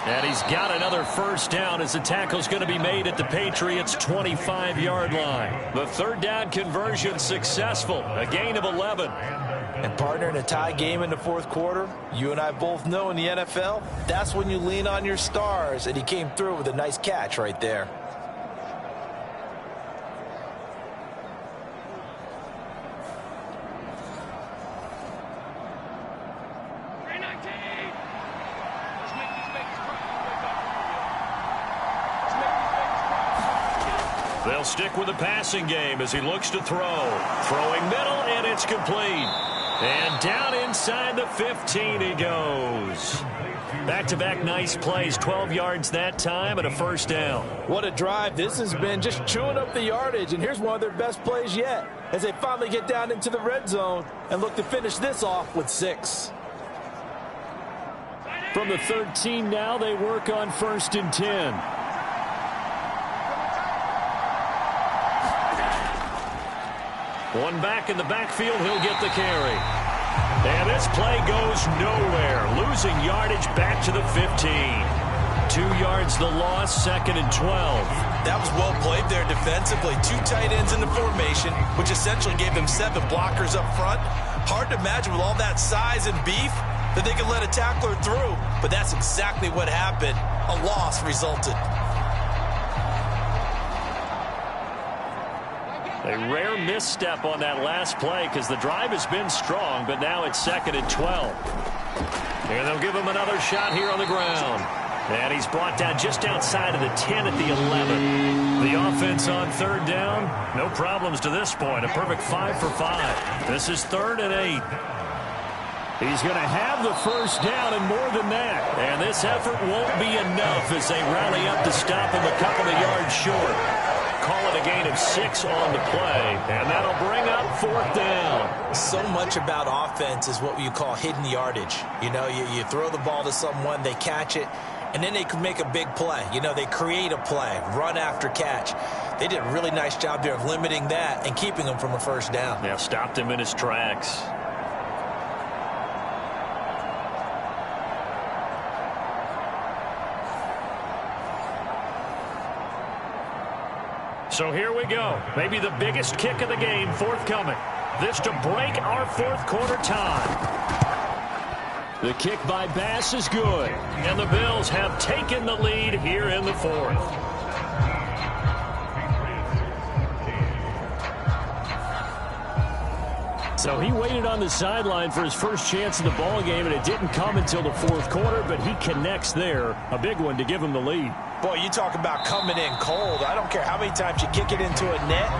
And he's got another 1st down as the tackle's going to be made at the Patriots' 25-yard line. The 3rd down conversion successful, a gain of 11. And partner, in a tie game in the 4th quarter, you and I both know in the NFL, that's when you lean on your stars, and he came through with a nice catch right there. They'll stick with the passing game as he looks to throw. Throwing middle, and it's complete. And down inside the 15 he goes. Back-to-back nice plays, 12 yards that time and a 1st down. What a drive this has been, just chewing up the yardage, and here's one of their best plays yet as they finally get down into the red zone and look to finish this off with 6. From the 13 now, they work on 1st and 10. One back in the backfield, he'll get the carry. And this play goes nowhere. Losing yardage back to the 15. 2 yards the loss, 2nd and 12. That was well played there defensively. 2 tight ends in the formation, which essentially gave them 7 blockers up front. Hard to imagine with all that size and beef that they could let a tackler through. But that's exactly what happened. A loss resulted. A rare misstep on that last play because the drive has been strong, but now it's 2nd and 12. And they'll give him another shot here on the ground. And he's brought down just outside of the 10 at the 11. The offense on 3rd down, no problems to this point. A perfect 5 for 5. This is 3rd and 8. He's going to have the 1st down and more than that. And this effort won't be enough as they rally up to stop him a couple of yards short. call it a gain of 6 on the play, and that'll bring up 4th down. So much about offense is what you call hidden yardage. You know, you throw the ball to someone, they catch it, and then they can make a big play. You know, they create a play, run after catch. They did a really nice job there of limiting that and keeping him from a first down. Yeah, stopped him in his tracks. So here we go. Maybe the biggest kick of the game forthcoming. This to break our 4th quarter tie. The kick by Bass is good. And the Bills have taken the lead here in the 4th. So he waited on the sideline for his first chance in the ball game, and it didn't come until the 4th quarter, but he connects there. A big one to give him the lead. Boy, you talk about coming in cold. I don't care how many times you kick it into a net.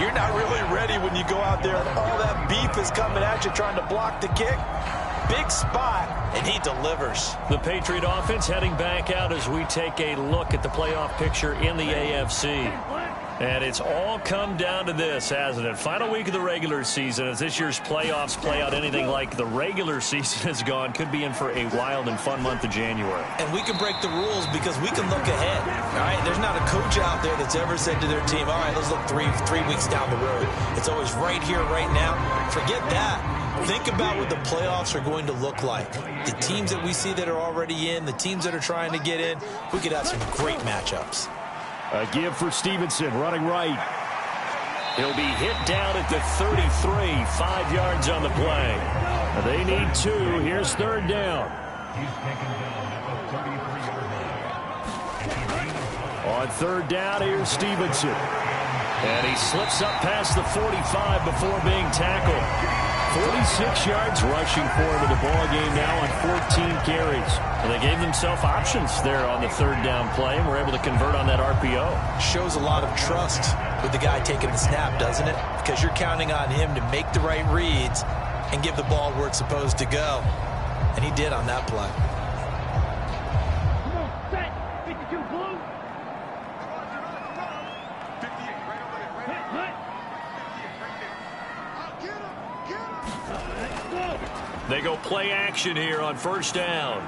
You're not really ready when you go out there and all that beef is coming at you trying to block the kick. Big spot, and he delivers. The Patriot offense heading back out as we take a look at the playoff picture in the AFC. And it's all come down to this, hasn't it? Final week of the regular season. As this year's playoffs play out anything like the regular season has gone, could be in for a wild and fun month of January. And we can break the rules because we can look ahead. All right, there's not a coach out there that's ever said to their team, all right, let's look three weeks down the road. It's always right here, right now. Forget that. Think about what the playoffs are going to look like. The teams that we see that are already in, the teams that are trying to get in, we could have some great matchups. A give for Stevenson, running right. He'll be hit down at the 33, 5 yards on the play. They need 2. Here's 3rd down. On 3rd down, here's Stevenson. And he slips up past the 45 before being tackled. 46 yards rushing for him in the ball game now on 14 carries. And they gave themselves options there on the 3rd down play and were able to convert on that RPO. Shows a lot of trust with the guy taking the snap, doesn't it? Because you're counting on him to make the right reads and give the ball where it's supposed to go. And he did on that play. They go play action here on 1st down.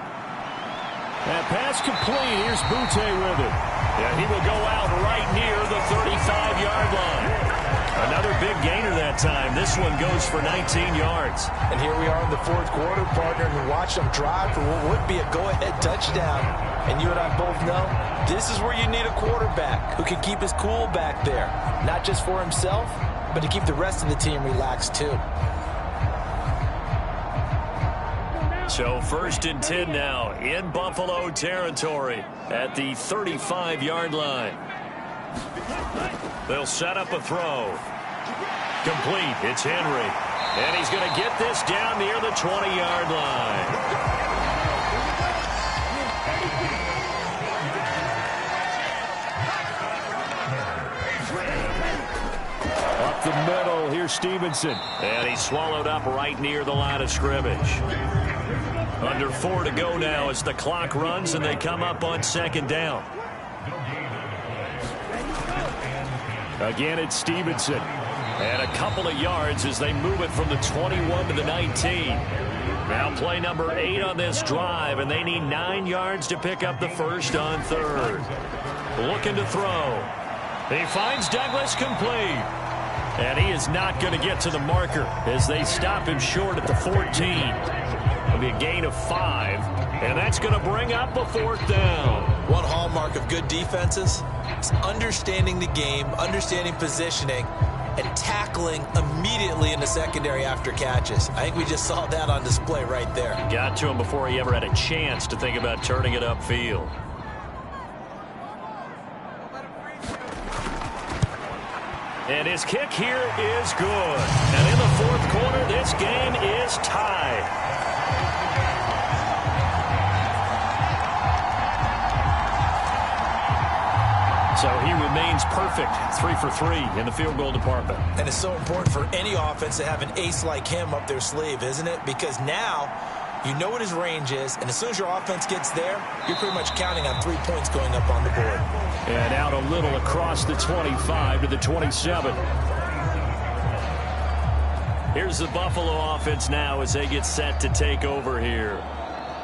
That pass complete. Here's Butte with it. Yeah, he will go out right near the 35-yard line. Another big gainer that time. This one goes for 19 yards. And here we are in the 4th quarter, partner, and watch them drive for what would be a go-ahead touchdown. And you and I both know this is where you need a quarterback who can keep his cool back there. Not just for himself, but to keep the rest of the team relaxed too. So 1st and 10 now in Buffalo territory at the 35-yard line. They'll set up a throw. Complete. It's Henry. And he's going to get this down near the 20-yard line. Up the middle, here's Stevenson. And he's swallowed up right near the line of scrimmage. Under 4 to go now as the clock runs and they come up on 2nd down. Again, it's Stevenson. And a couple of yards as they move it from the 21 to the 19. Now play number 8 on this drive, and they need 9 yards to pick up the first on 3rd. Looking to throw. He finds Douglas complete. And he is not going to get to the marker as they stop him short at the 14. It'll be a gain of 5, and that's going to bring up a 4th down. One hallmark of good defenses is understanding the game, understanding positioning, and tackling immediately in the secondary after catches. I think we just saw that on display right there. Got to him before he ever had a chance to think about turning it upfield. And his kick here is good. And in the 4th quarter, this game is tied. So he remains perfect, 3 for 3 in the field goal department. And it's so important for any offense to have an ace like him up their sleeve, isn't it? Because now You know what his range is, and as soon as your offense gets there, you're pretty much counting on 3 points going up on the board. And out a little across the 25 to the 27. Here's the Buffalo offense now as they get set to take over here.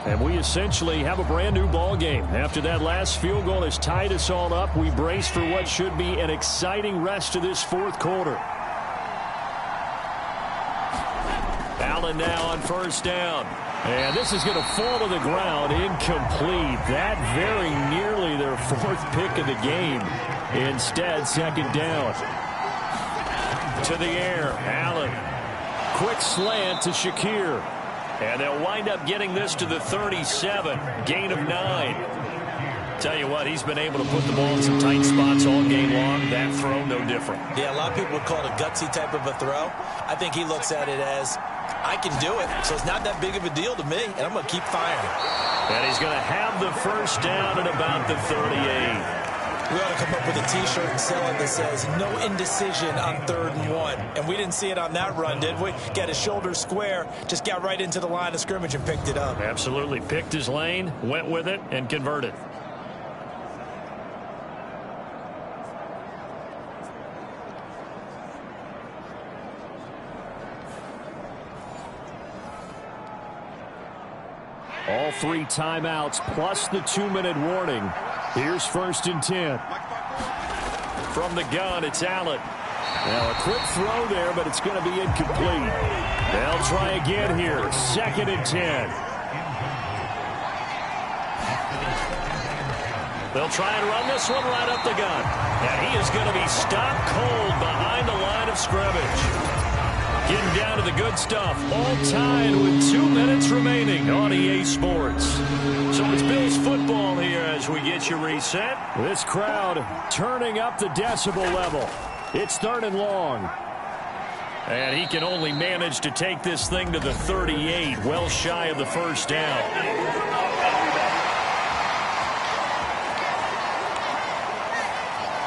And we essentially have a brand new ball game. After that last field goal has tied us all up, we brace for what should be an exciting rest of this fourth quarter. Allen now on first down. And this is going to fall to the ground, incomplete. That very nearly their fourth pick of the game. Instead, second down. To the air, Allen. Quick slant to Shakir. And they'll wind up getting this to the 37. Gain of 9. Tell you what, he's been able to put the ball in some tight spots all game long. That throw, no different. Yeah, a lot of people would call it a gutsy type of a throw. I think he looks at it as, I can do it, so it's not that big of a deal to me, and I'm going to keep firing. And he's going to have the first down at about the 38. We ought to come up with a T-shirt and sell it that says, no indecision on 3rd and 1. And we didn't see it on that run, did we? Got his shoulder square, just got right into the line of scrimmage and picked it up. Absolutely. Picked his lane, went with it, and converted. All 3 timeouts plus the 2-minute warning. Here's 1st and 10. From the gun, it's Allen. Now a quick throw there, but it's going to be incomplete. They'll try again here. 2nd and 10. They'll try and run this one right up the gut. And he is going to be stopped cold behind the line of scrimmage. Getting down to the good stuff. All tied with 2 minutes remaining on EA Sports. So it's Bills football here as we get you reset. This crowd turning up the decibel level. It's 3rd and long. And he can only manage to take this thing to the 38, well shy of the first down.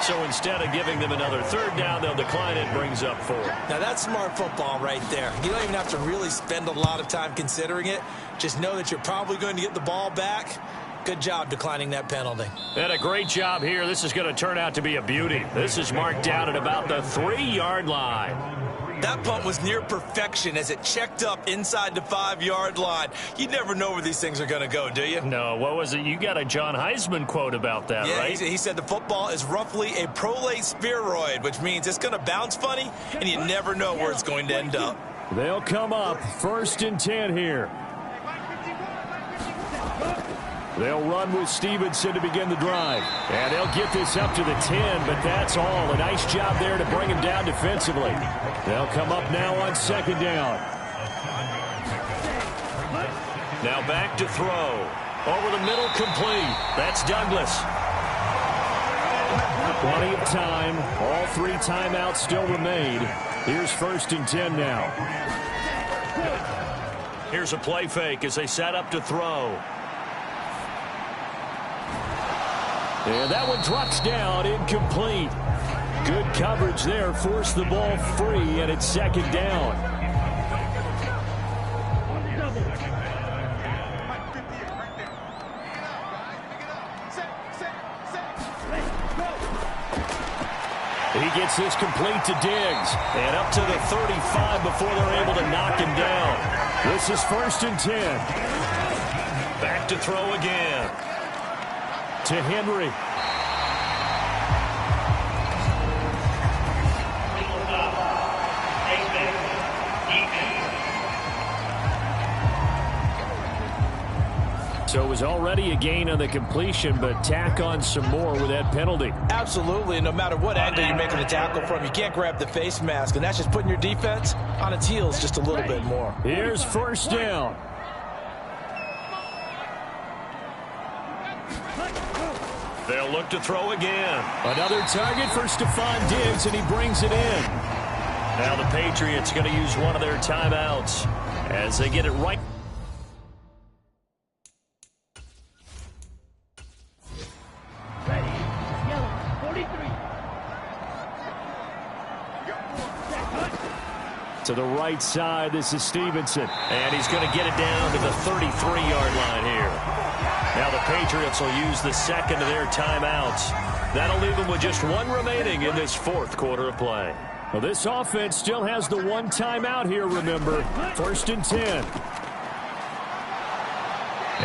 So instead of giving them another 3rd down, they'll decline it, brings up 4. Now that's smart football right there. You don't even have to really spend a lot of time considering it. Just know that you're probably going to get the ball back. Good job declining that penalty. And a great job here. This is going to turn out to be a beauty. This is marked out at about the 3-yard line. That punt was near perfection as it checked up inside the 5-yard line. You never know where these things are going to go, do you? No, what was it? You got a John Heisman quote about that, yeah, right? He said the football is roughly a prolate spheroid, which means it's going to bounce funny, and you never know where it's going to end up. They'll come up 1st and 10 here. They'll run with Stevenson to begin the drive. And they'll get this up to the 10, but that's all. A nice job there to bring him down defensively. They'll come up now on 2nd down. Now back to throw. Over the middle, complete. That's Douglas. Plenty of time. All 3 timeouts still remain. Here's 1st and 10 now. Here's a play fake as they set up to throw. And that one drops down, incomplete. Good coverage there, forced the ball free, and it's 2nd down. He gets this complete to Diggs, and up to the 35 before they're able to knock him down. This is 1st and 10. Back to throw again. To Henry. So it was already a gain on the completion, but tack on some more with that penalty. Absolutely. No matter what angle you're making the tackle from, you can't grab the face mask, and that's just putting your defense on its heels just a little bit more. Here's 1st down. They'll look to throw again. Another target for Stephon Diggs, and he brings it in. Now the Patriots going to use one of their timeouts as they get it right. To the right side, this is Stevenson. And he's going to get it down to the 33-yard line here. Now the Patriots will use the second of their timeouts. That'll leave them with just one remaining in this fourth quarter of play. Well, this offense still has the one timeout here, remember. 1st and 10.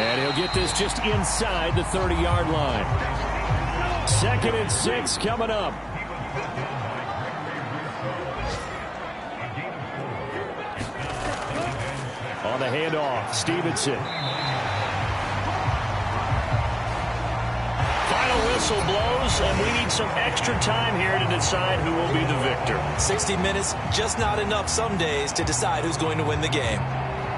And he'll get this just inside the 30-yard line. 2nd and 6 coming up. On the handoff, Stevenson. Final whistle blows, and we need some extra time here to decide who will be the victor. 60 minutes, just not enough some days to decide who's going to win the game.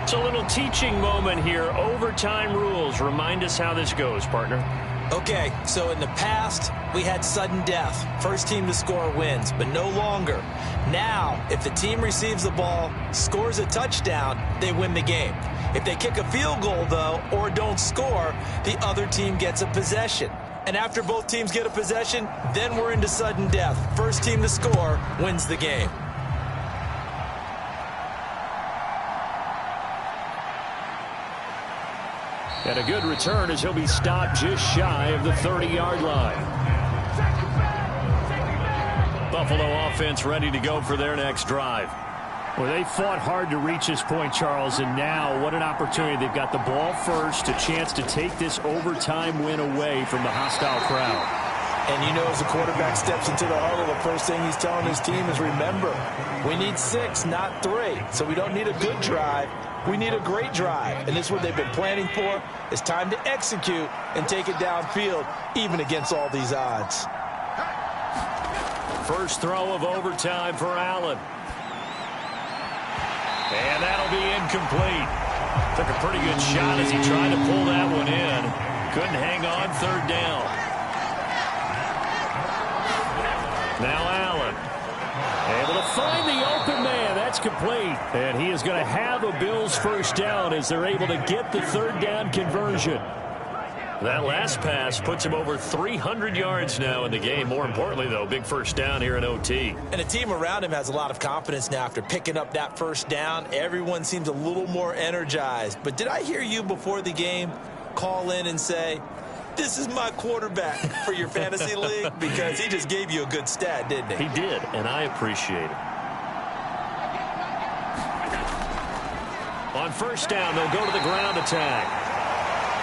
It's a little teaching moment here. Overtime rules. Remind us how this goes, partner. Okay, so in the past, we had sudden death. First team to score wins, but no longer. Now, if the team receives the ball, scores a touchdown, they win the game. If they kick a field goal, though, or don't score, the other team gets a possession. And after both teams get a possession, then we're into sudden death. First team to score wins the game. And a good return as he'll be stopped just shy of the 30-yard line. Buffalo offense ready to go for their next drive. Well, they fought hard to reach this point, Charles, and now what an opportunity. They've got the ball first, a chance to take this overtime win away from the hostile crowd. And you know, as the quarterback steps into the huddle, the first thing he's telling his team is, remember, we need 6, not 3. So we don't need a good drive. We need a great drive. And this is what they've been planning for. It's time to execute and take it downfield, even against all these odds. First throw of overtime for Allen. And that'll be incomplete. Took a pretty good shot as he tried to pull that one in. Couldn't hang on, 3rd down. Now Allen. Able to find the open man. That's complete. And he is going to have a Bills first down as they're able to get the 3rd down conversion. That last pass puts him over 300 yards now in the game. More importantly, though, big first down here in OT. And the team around him has a lot of confidence now after picking up that first down. Everyone seems a little more energized. But did I hear you before the game call in and say, this is my quarterback for your fantasy league? Because he just gave you a good stat, didn't he? He did, and I appreciate it. On first down, they'll go to the ground attack.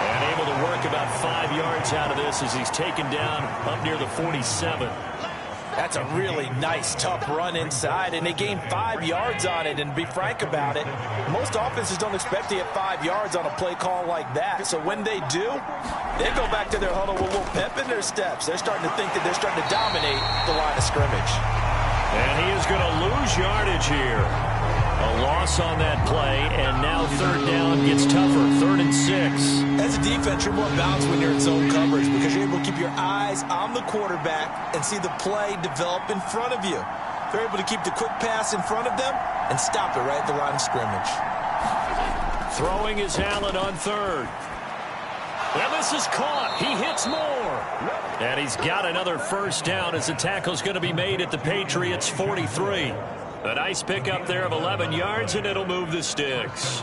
And able to work about 5 yards out of this as he's taken down up near the 47. That's a really nice, tough run inside, and they gained 5 yards on it. And to be frank about it, most offenses don't expect to get 5 yards on a play call like that. So when they do, they go back to their huddle with a little pep in their steps. They're starting to think that they're starting to dominate the line of scrimmage. And he is going to lose yardage here. A loss on that play, and now 3rd down gets tougher. 3rd and 6. As a defense, you're more balanced when you're in zone coverage because you're able to keep your eyes on the quarterback and see the play develop in front of you. They're able to keep the quick pass in front of them and stop it right at the line of scrimmage. Throwing is Allen on 3rd. And this is caught. He hits more. And he's got another first down as the tackle's going to be made at the Patriots' 43. A nice pickup there of 11 yards, and it'll move the sticks.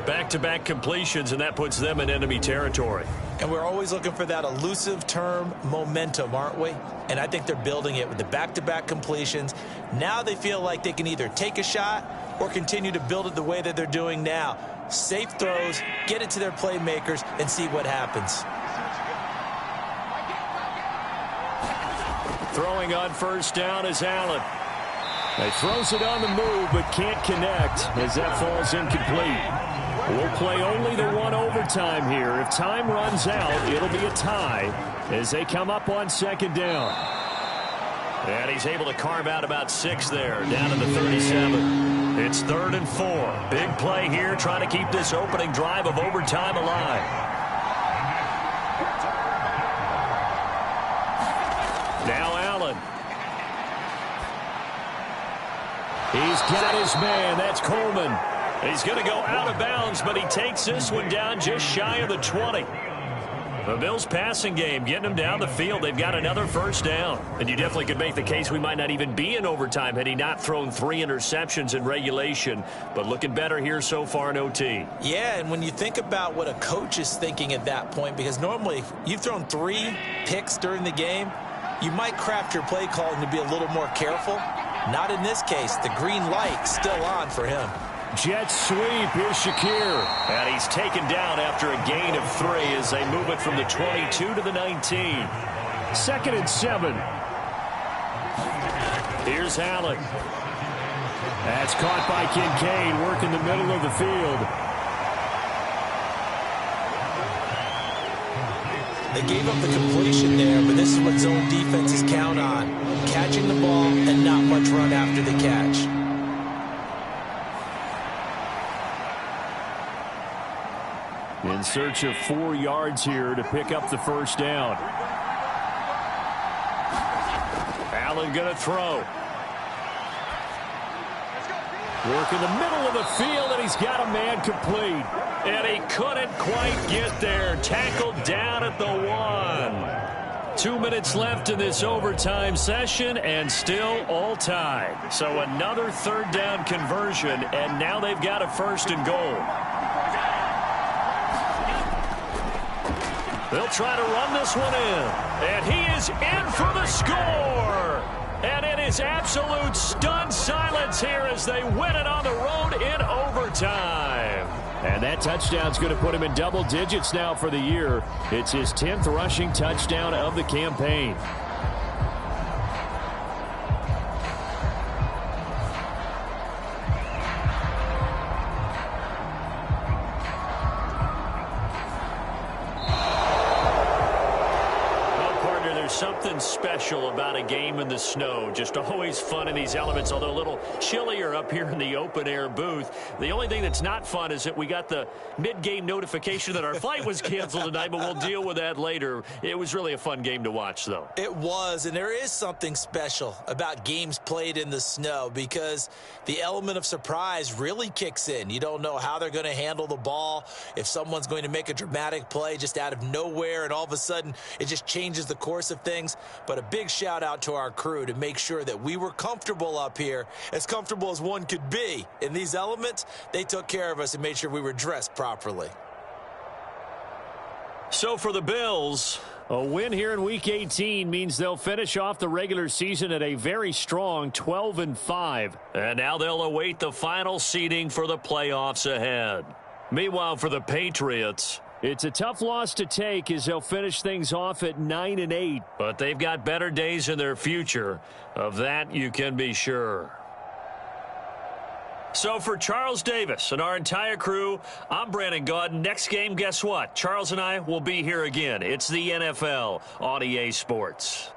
Back-to-back completions, and that puts them in enemy territory. And we're always looking for that elusive term, momentum, aren't we? And I think they're building it with the back-to-back completions. Now they feel like they can either take a shot or continue to build it the way that they're doing now. Safe throws, get it to their playmakers, and see what happens. Throwing on first down is Allen. He throws it on the move, but can't connect as that falls incomplete. We'll play only the one overtime here. If time runs out, it'll be a tie as they come up on 2nd down. And he's able to carve out about 6 there, down to the 37. It's 3rd and 4. Big play here, trying to keep this opening drive of overtime alive. Now Allen. He's got his man. That's Coleman. He's going to go out of bounds, but he takes this one down just shy of the 20. The Bills' passing game, getting them down the field. They've got another first down. And you definitely could make the case we might not even be in overtime had he not thrown 3 interceptions in regulation. But looking better here so far in OT. Yeah, and when you think about what a coach is thinking at that point, because normally you've thrown 3 picks during the game, you might craft your play calling to be a little more careful. Not in this case. The green light still on for him. Jet sweep. Here's Shakir. And he's taken down after a gain of 3 as they move it from the 22 to the 19. 2nd and 7. Here's Allen. That's caught by Kincaid, working the middle of the field. They gave up the completion there, but this is what zone defenses count on. Catching the ball and not much run after the catch. In search of 4 yards here to pick up the first down. Allen going to throw. Work in the middle of the field, and he's got a man complete. And he couldn't quite get there. Tackled down at the 1. 2 minutes left in this overtime session, and still all tied. So another 3rd down conversion, and now they've got a 1st and goal. They'll try to run this one in. And he is in for the score. And it is absolute stunned silence here as they win it on the road in overtime. And that touchdown's going to put him in double digits now for the year. It's his 10th rushing touchdown of the campaign. Something special about a game in the snow. Just always fun in these elements, although a little chillier up here in the open-air booth. The only thing that's not fun is that we got the mid-game notification that our flight was canceled tonight, but we'll deal with that later. It was really a fun game to watch, though. It was, and there is something special about games played in the snow because the element of surprise really kicks in. You don't know how they're going to handle the ball, if someone's going to make a dramatic play just out of nowhere, and all of a sudden it just changes the course of things. But a big shout out to our crew to make sure that we were comfortable up here, as comfortable as one could be. In these elements, they took care of us and made sure we were dressed properly. So for the Bills, a win here in Week 18 means they'll finish off the regular season at a very strong 12-5. And now they'll await the final seeding for the playoffs ahead. Meanwhile, for the Patriots, it's a tough loss to take as they'll finish things off at 9-8. But they've got better days in their future. Of that, you can be sure. So for Charles Davis and our entire crew, I'm Brandon Gaudin. Next game, guess what? Charles and I will be here again. It's the NFL on EA Sports.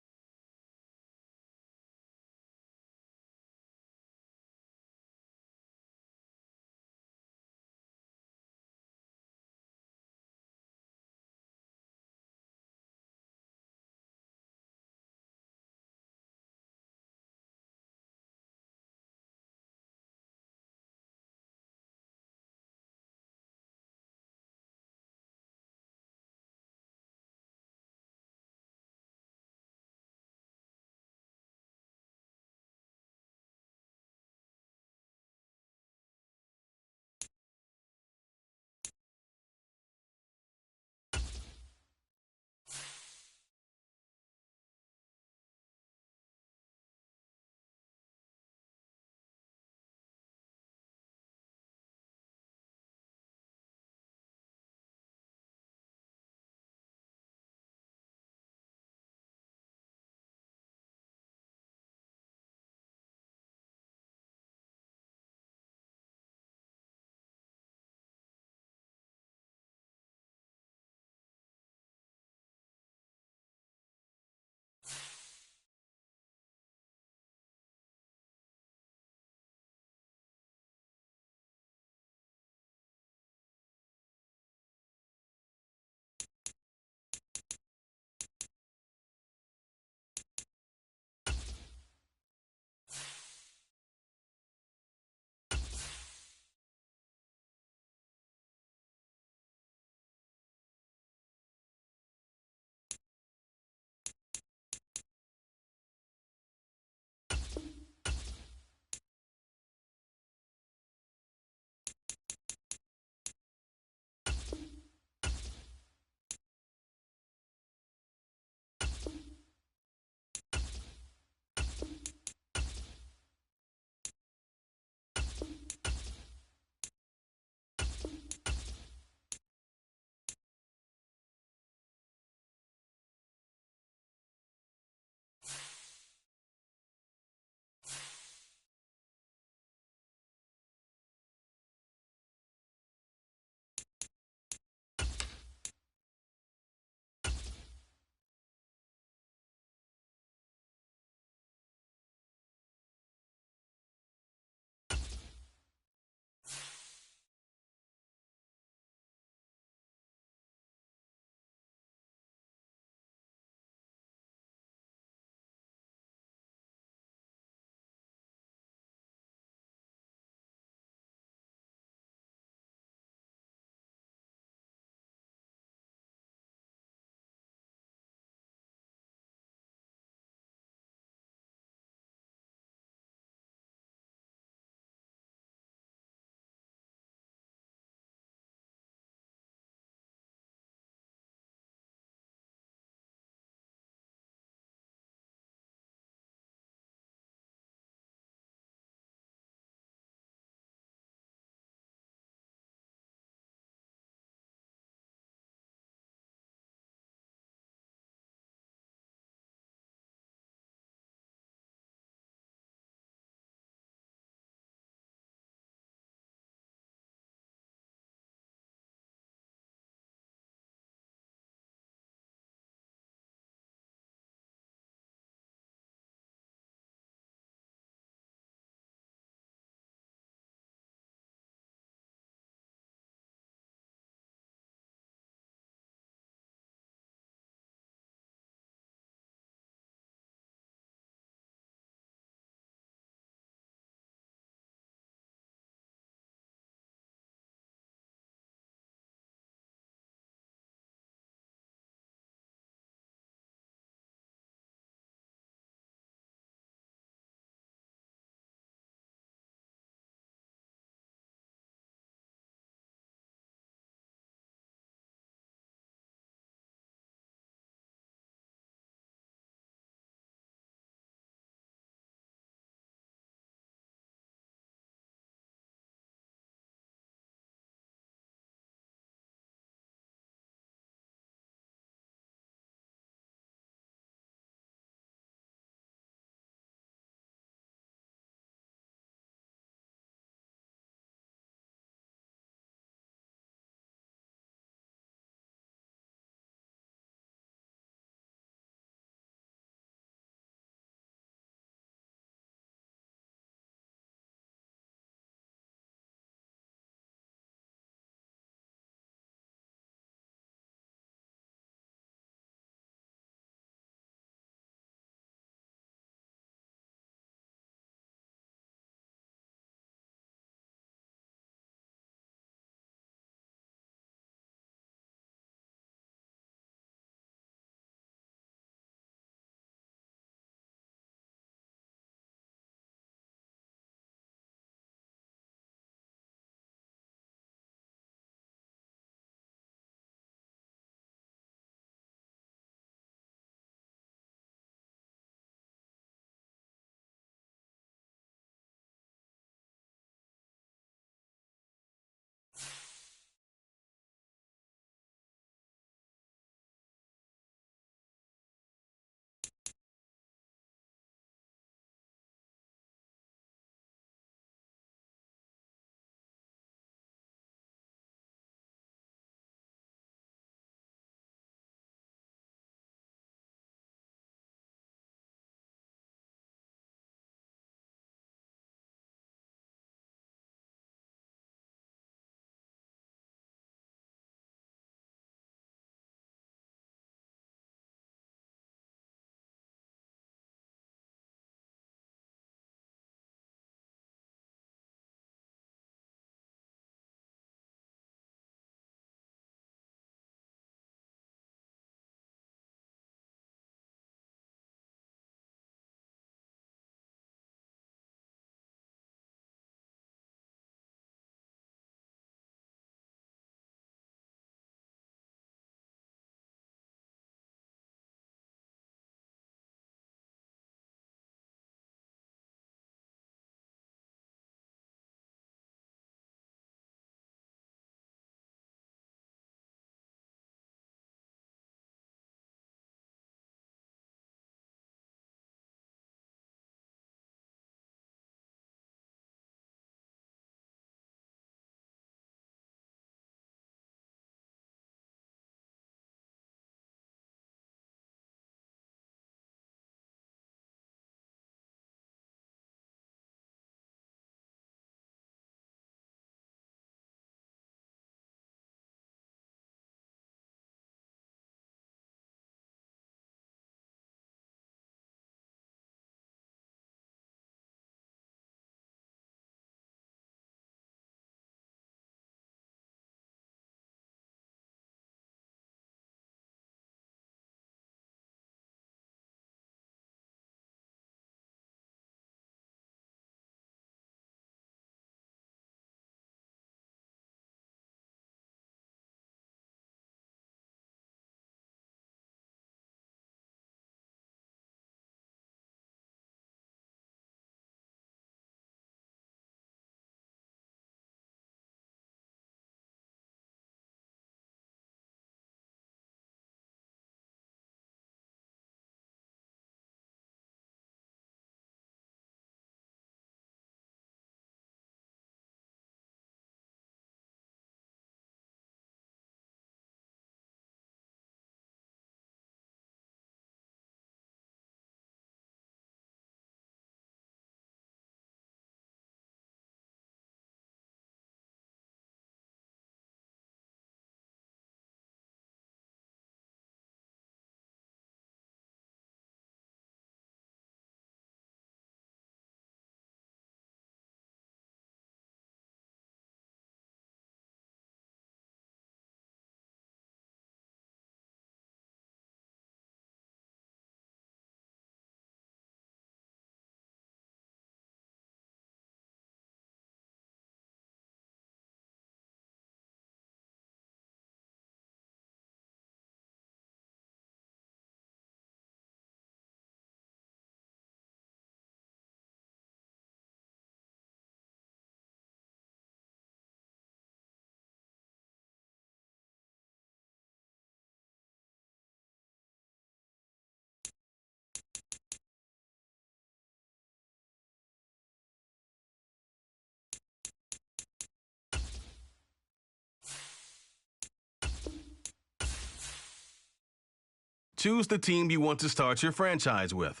Choose the team you want to start your franchise with.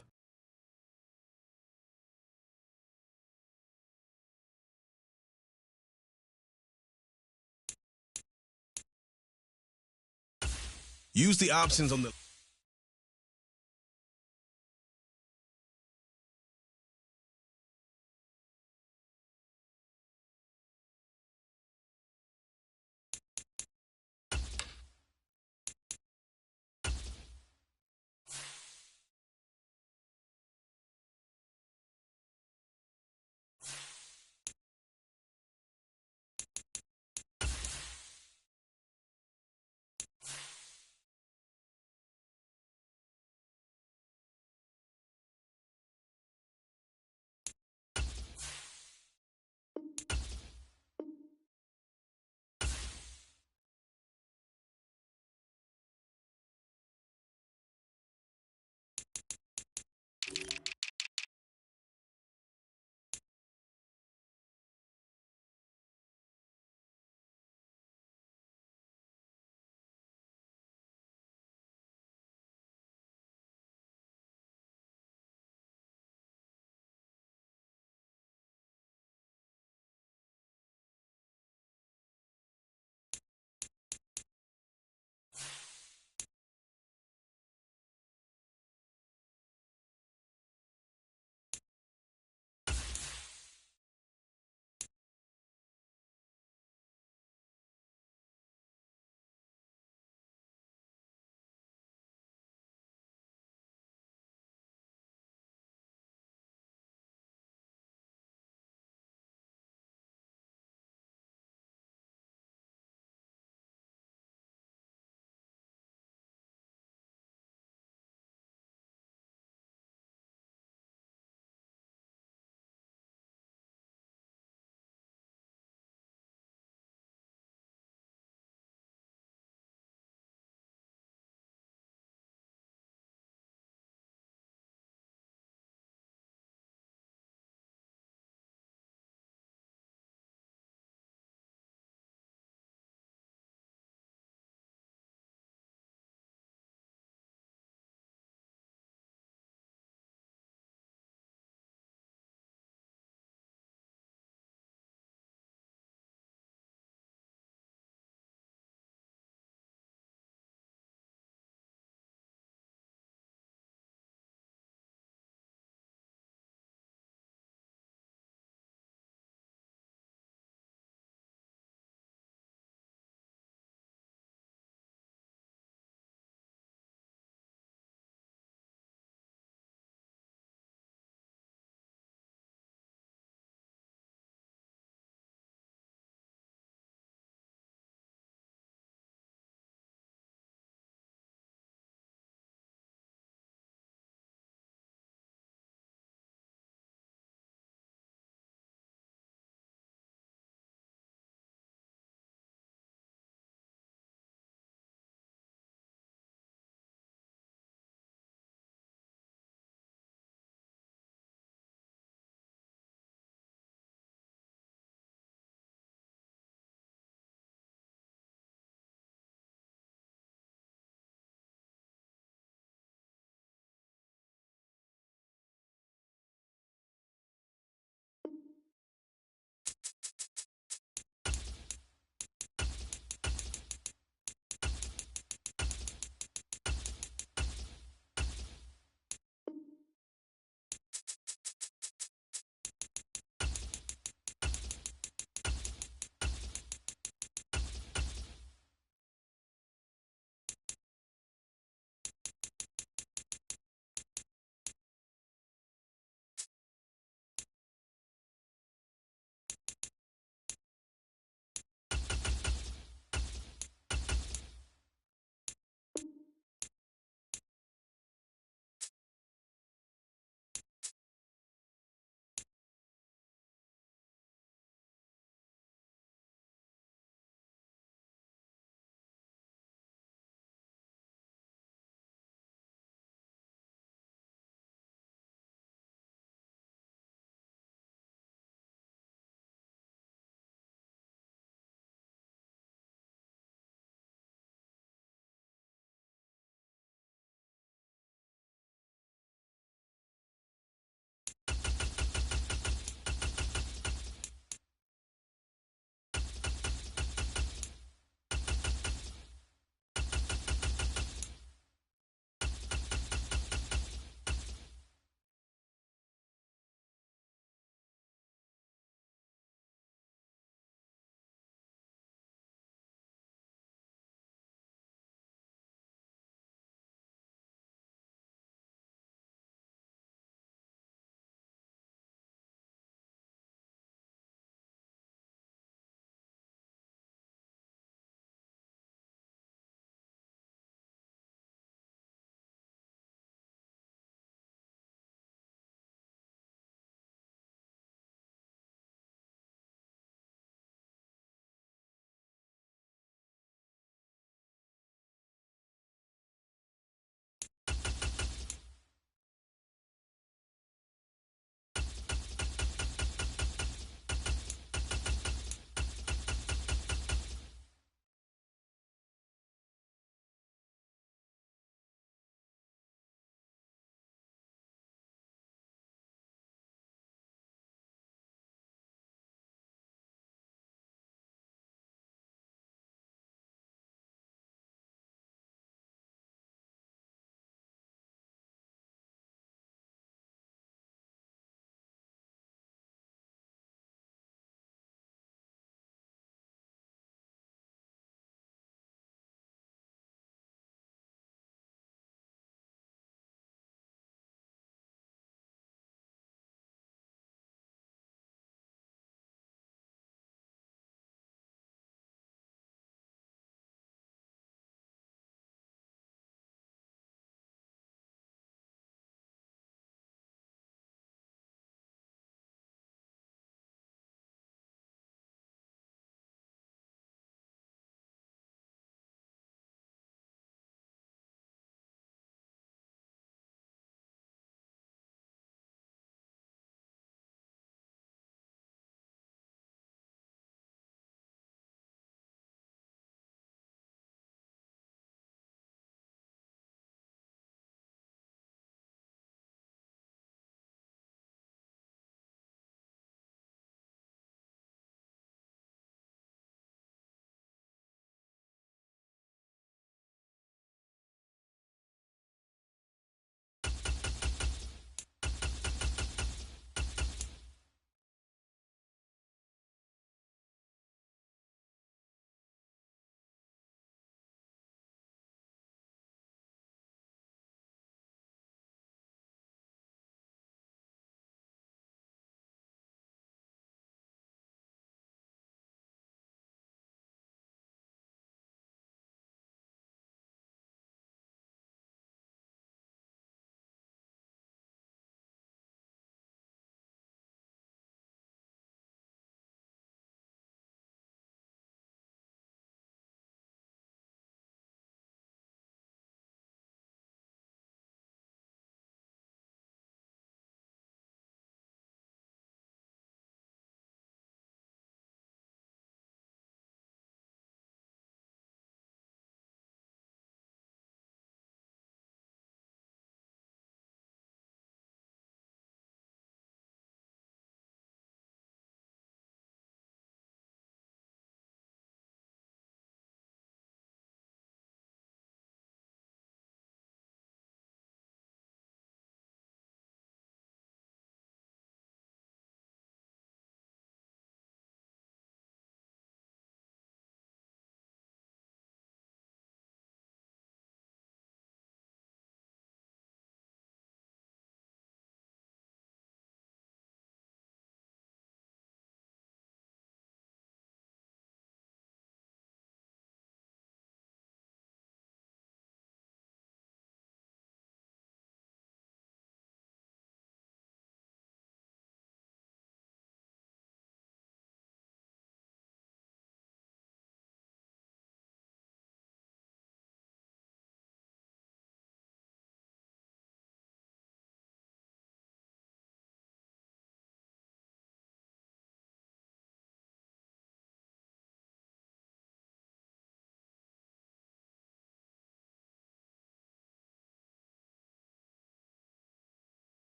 Use the options on the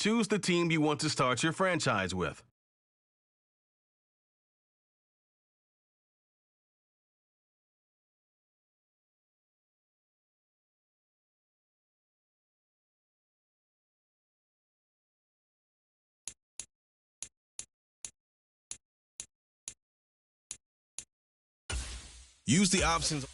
Choose the team you want to start your franchise with. Use the options.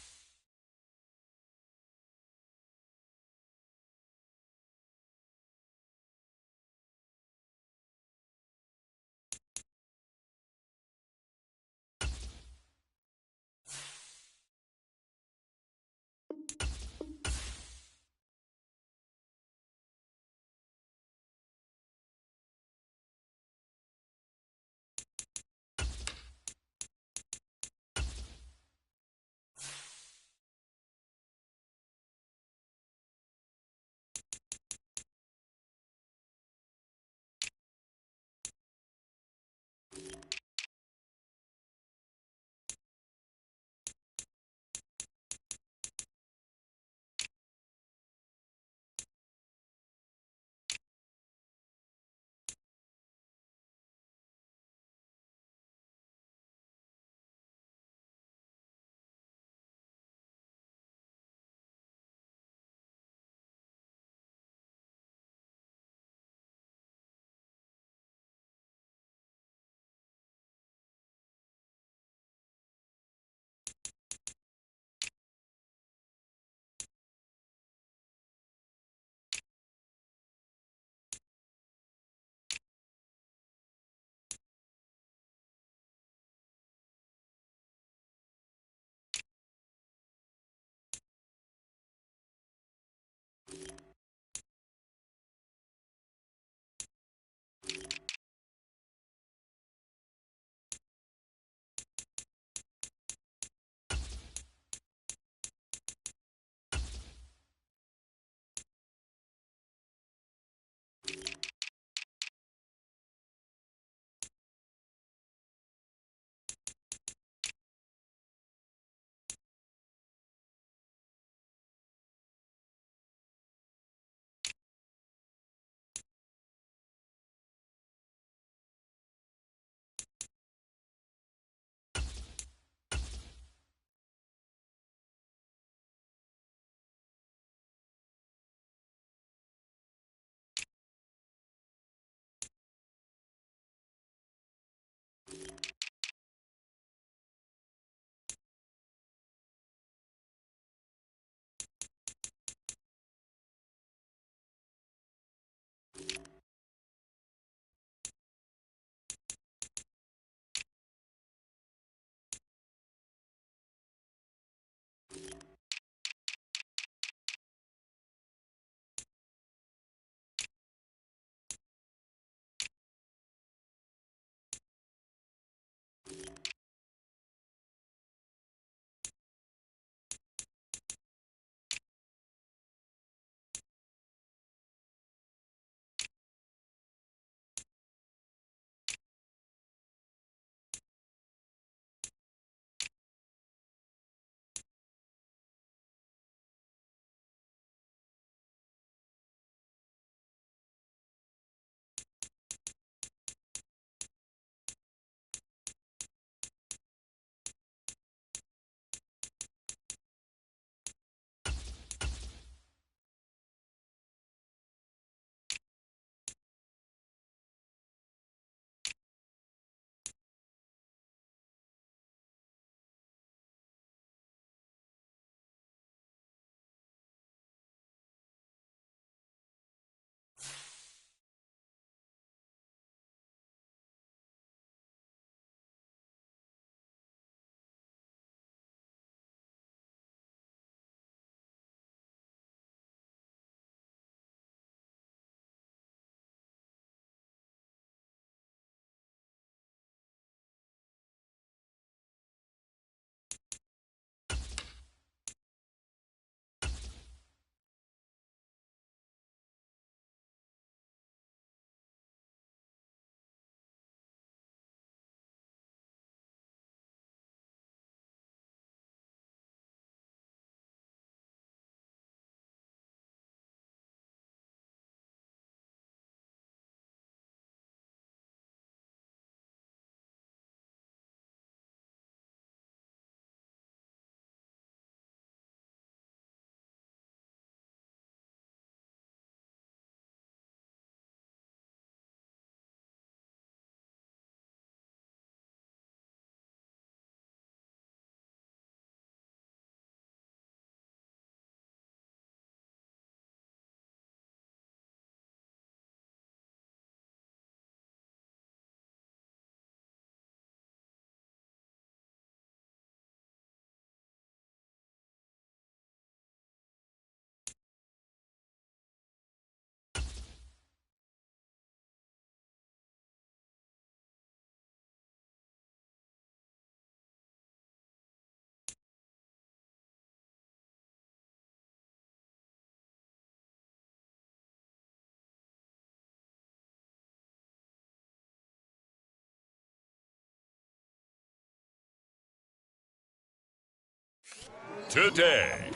today.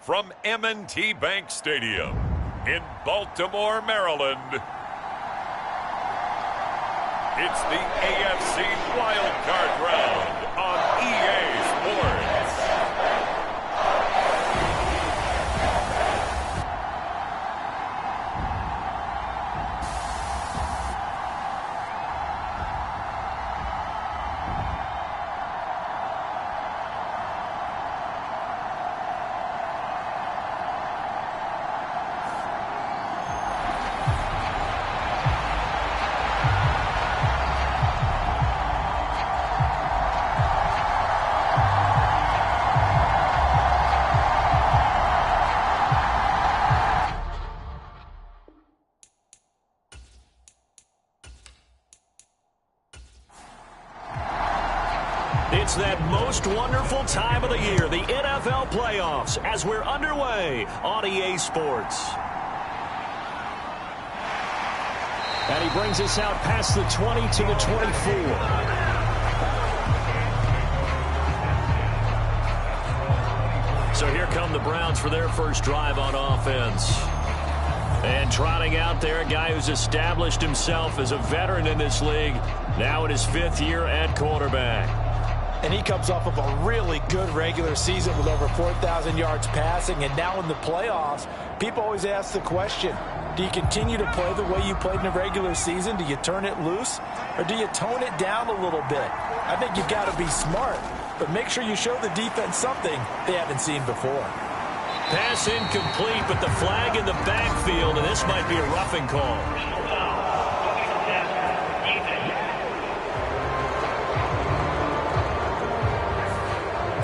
From M&T Bank Stadium in Baltimore, Maryland, it's the AFC Wild Card Round on EA Sports. It's that most wonderful time of the year, the NFL playoffs, as we're underway on EA Sports. And he brings us out past the 20 to the 24. So here come the Browns for their first drive on offense. And trotting out there, a guy who's established himself as a veteran in this league, now in his 5th year at quarterback. And he comes off of a really good regular season with over 4,000 yards passing. And now in the playoffs, people always ask the question, do you continue to play the way you played in the regular season? Do you turn it loose? Or do you tone it down a little bit? I think you've got to be smart. But make sure you show the defense something they haven't seen before. Pass incomplete, but the flag in the backfield, and this might be a roughing call.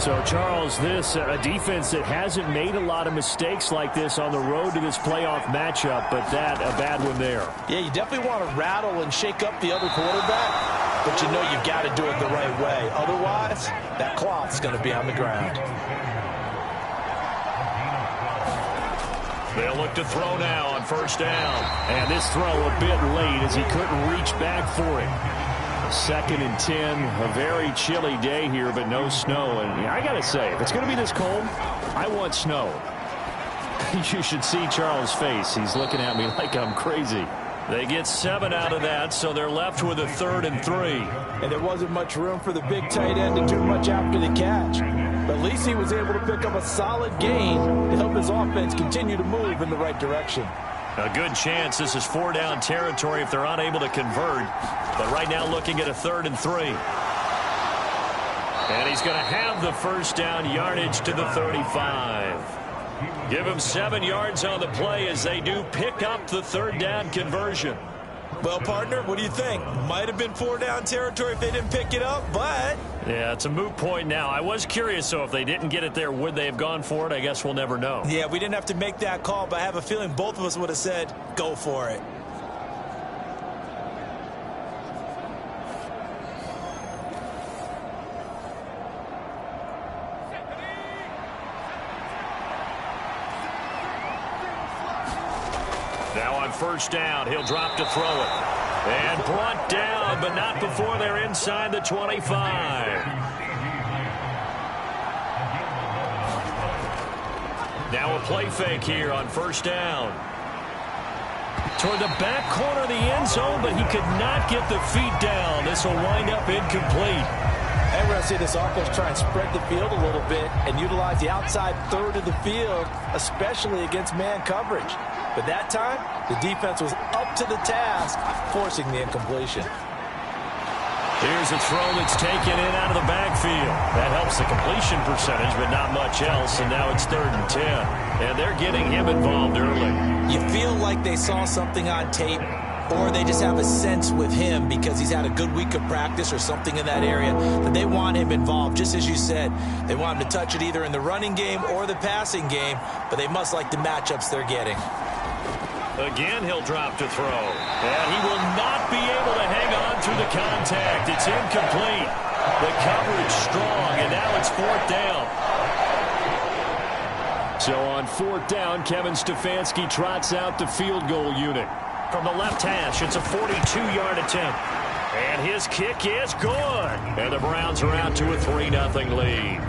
So, Charles, this a defense that hasn't made a lot of mistakes like this on the road to this playoff matchup, but that a bad one there. Yeah, you definitely want to rattle and shake up the other quarterback, but you know you've got to do it the right way. Otherwise, that cloth's going to be on the ground. They'll look to throw now on first down. And this throw a bit late as he couldn't reach back for it. 2nd and 10, a very chilly day here, but no snow. And I got to say, if it's going to be this cold, I want snow. You should see Charles' face. He's looking at me like I'm crazy. They get 7 out of that, so they're left with a 3rd and 3. And there wasn't much room for the big tight end to do much after the catch. But at least he was able to pick up a solid gain to help his offense continue to move in the right direction. A good chance this is 4-down territory if they're unable to convert. But right now looking at a 3rd and 3. And he's going to have the first down yardage to the 35. Give him 7 yards on the play as they do pick up the 3rd down conversion. Well, partner, what do you think? Might have been 4-down territory if they didn't pick it up, but... Yeah, it's a moot point now. I was curious, so if they didn't get it there, would they have gone for it? I guess we'll never know. Yeah, we didn't have to make that call, but I have a feeling both of us would have said, go for it. Now on first down, he'll drop to throw it. And brought down, but not before they're inside the 25. Now a play fake here on first down. Toward the back corner of the end zone, but he could not get the feet down. This will wind up incomplete. And we're going to see this offense try and spread the field a little bit and utilize the outside 3rd of the field, especially against man coverage. But that time, the defense was up to the task, forcing the incompletion. Here's a throw that's taken in out of the backfield. That helps the completion percentage, but not much else, and now it's 3rd and 10. And they're getting him involved early. You feel like they saw something on tape, or they just have a sense with him because he's had a good week of practice or something in that area that they want him involved. Just as you said, they want him to touch it either in the running game or the passing game, but they must like the matchups they're getting. Again, he'll drop to throw. And he will not be able to hang on through the contact. It's incomplete. The coverage strong, and now it's 4th down. So on 4th down, Kevin Stefanski trots out the field goal unit. From the left hash, it's a 42-yard attempt. And his kick is good. And the Browns are out to a 3-0 lead.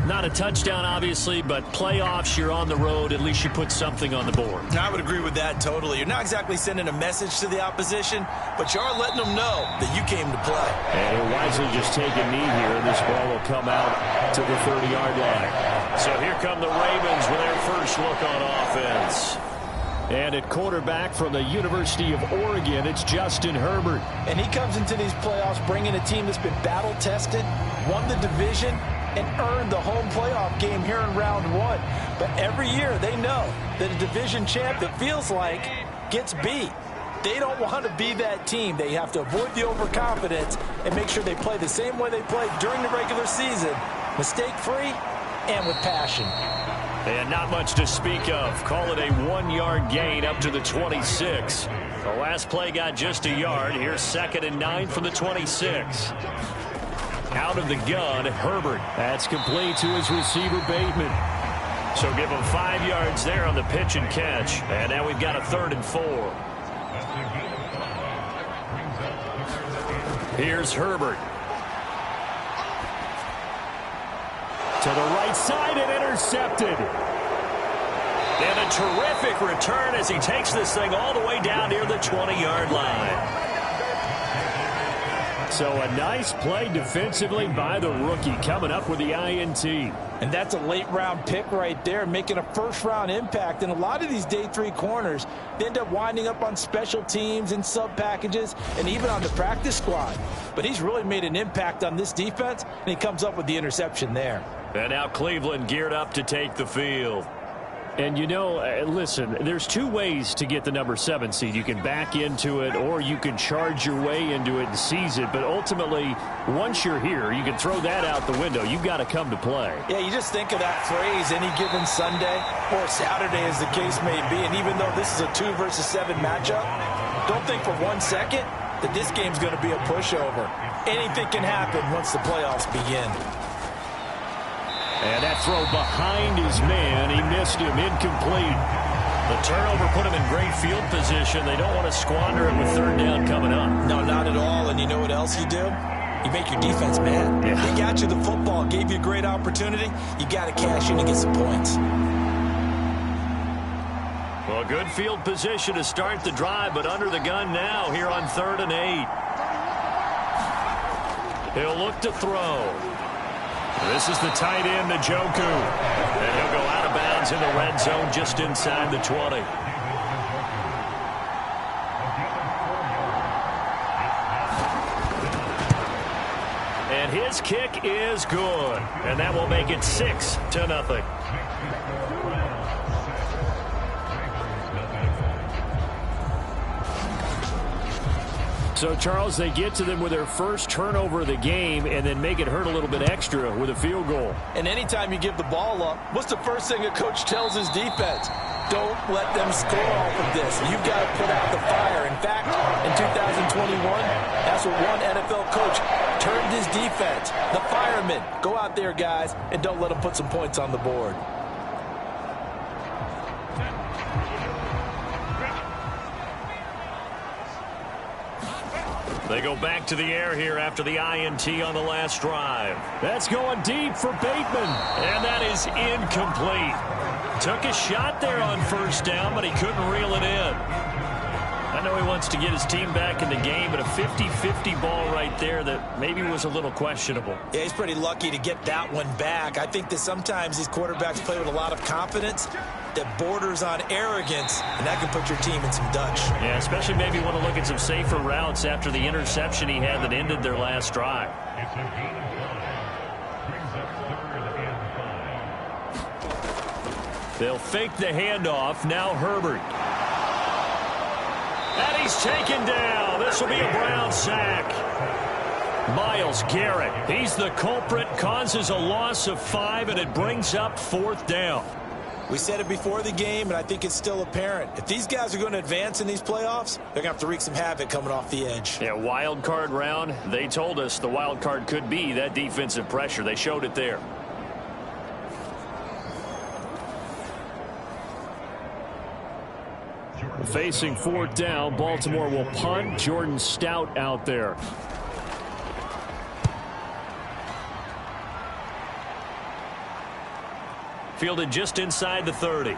Not a touchdown, obviously, but playoffs, you're on the road. At least you put something on the board. I would agree with that totally. You're not exactly sending a message to the opposition, but you are letting them know that you came to play. And he'll wisely just take a knee here, and this ball will come out to the 30-yard line. So here come the Ravens with their first look on offense. And at quarterback from the University of Oregon, it's Justin Herbert. And he comes into these playoffs bringing a team that's been battle-tested, won the division, and earned the home playoff game here in round one. But every year they know that a division champ, it feels like, gets beat. They don't want to be that team. They have to avoid the overconfidence and make sure they play the same way they played during the regular season, mistake-free and with passion. And not much to speak of. Call it a 1-yard gain up to the 26. The last play got just a yard. Here's 2nd and 9 from the 26. Out of the gun, Herbert. That's complete to his receiver, Bateman. So give him 5 yards there on the pitch and catch. And now we've got a 3rd and 4. Here's Herbert. To the right side and intercepted. And a terrific return as he takes this thing all the way down near the 20-yard line. So a nice play defensively by the rookie coming up with the INT. And that's a late-round pick right there, making a first-round impact. And a lot of these day 3 corners, they end up winding up on special teams and sub-packages and even on the practice squad. But he's really made an impact on this defense, and he comes up with the interception there. And now Cleveland geared up to take the field. And, you know, listen, there's 2 ways to get the number 7 seed. You can back into it or you can charge your way into it and seize it. But ultimately, once you're here, you can throw that out the window. You've got to come to play. Yeah, you just think of that phrase, any given Sunday or Saturday as the case may be. And even though this is a 2 versus 7 matchup, don't think for 1 second that this game's going to be a pushover. Anything can happen once the playoffs begin. And that throw behind his man, he missed him, incomplete. The turnover put him in great field position. They don't want to squander it with 3rd down coming up. No, not at all. And you know what else you do? You make your defense mad. Yeah. They got you the football, gave you a great opportunity. You got to cash in and get some points. Well, good field position to start the drive, but under the gun now here on 3rd and 8. He'll look to throw. This is the tight end, Njoku. And he'll go out of bounds in the red zone just inside the 20. And his kick is good. And that will make it 6-0. So, Charles, they get to them with their first turnover of the game and then make it hurt a little bit extra with a field goal. And anytime you give the ball up, what's the first thing a coach tells his defense? Don't let them score off of this. You've got to put out the fire. In fact, in 2021, that's what one NFL coach turned his defense. The firemen. Go out there, guys, and don't let them put some points on the board. They go back to the air here after the INT on the last drive. That's going deep for Bateman. And that is incomplete. Took a shot there on 1st down, but he couldn't reel it in. I know he wants to get his team back in the game, but a 50-50 ball right there that maybe was a little questionable. Yeah, he's pretty lucky to get that one back. I think that sometimes these quarterbacks play with a lot of confidence that borders on arrogance, and that can put your team in some Dutch. Yeah, especially maybe want to look at some safer routes after the interception he had that ended their last drive. They'll fake the handoff. Now Herbert. And he's taken down. This will be a Brown sack. Myles Garrett, he's the culprit, causes a loss of 5, and it brings up 4th down. We said it before the game, and I think it's still apparent. If these guys are going to advance in these playoffs, they're going to have to wreak some havoc coming off the edge. Yeah, wild card round. They told us the wild card could be that defensive pressure. They showed it there. Facing 4th down, Baltimore will punt. Jordan Stout out there. fielded just inside the 30.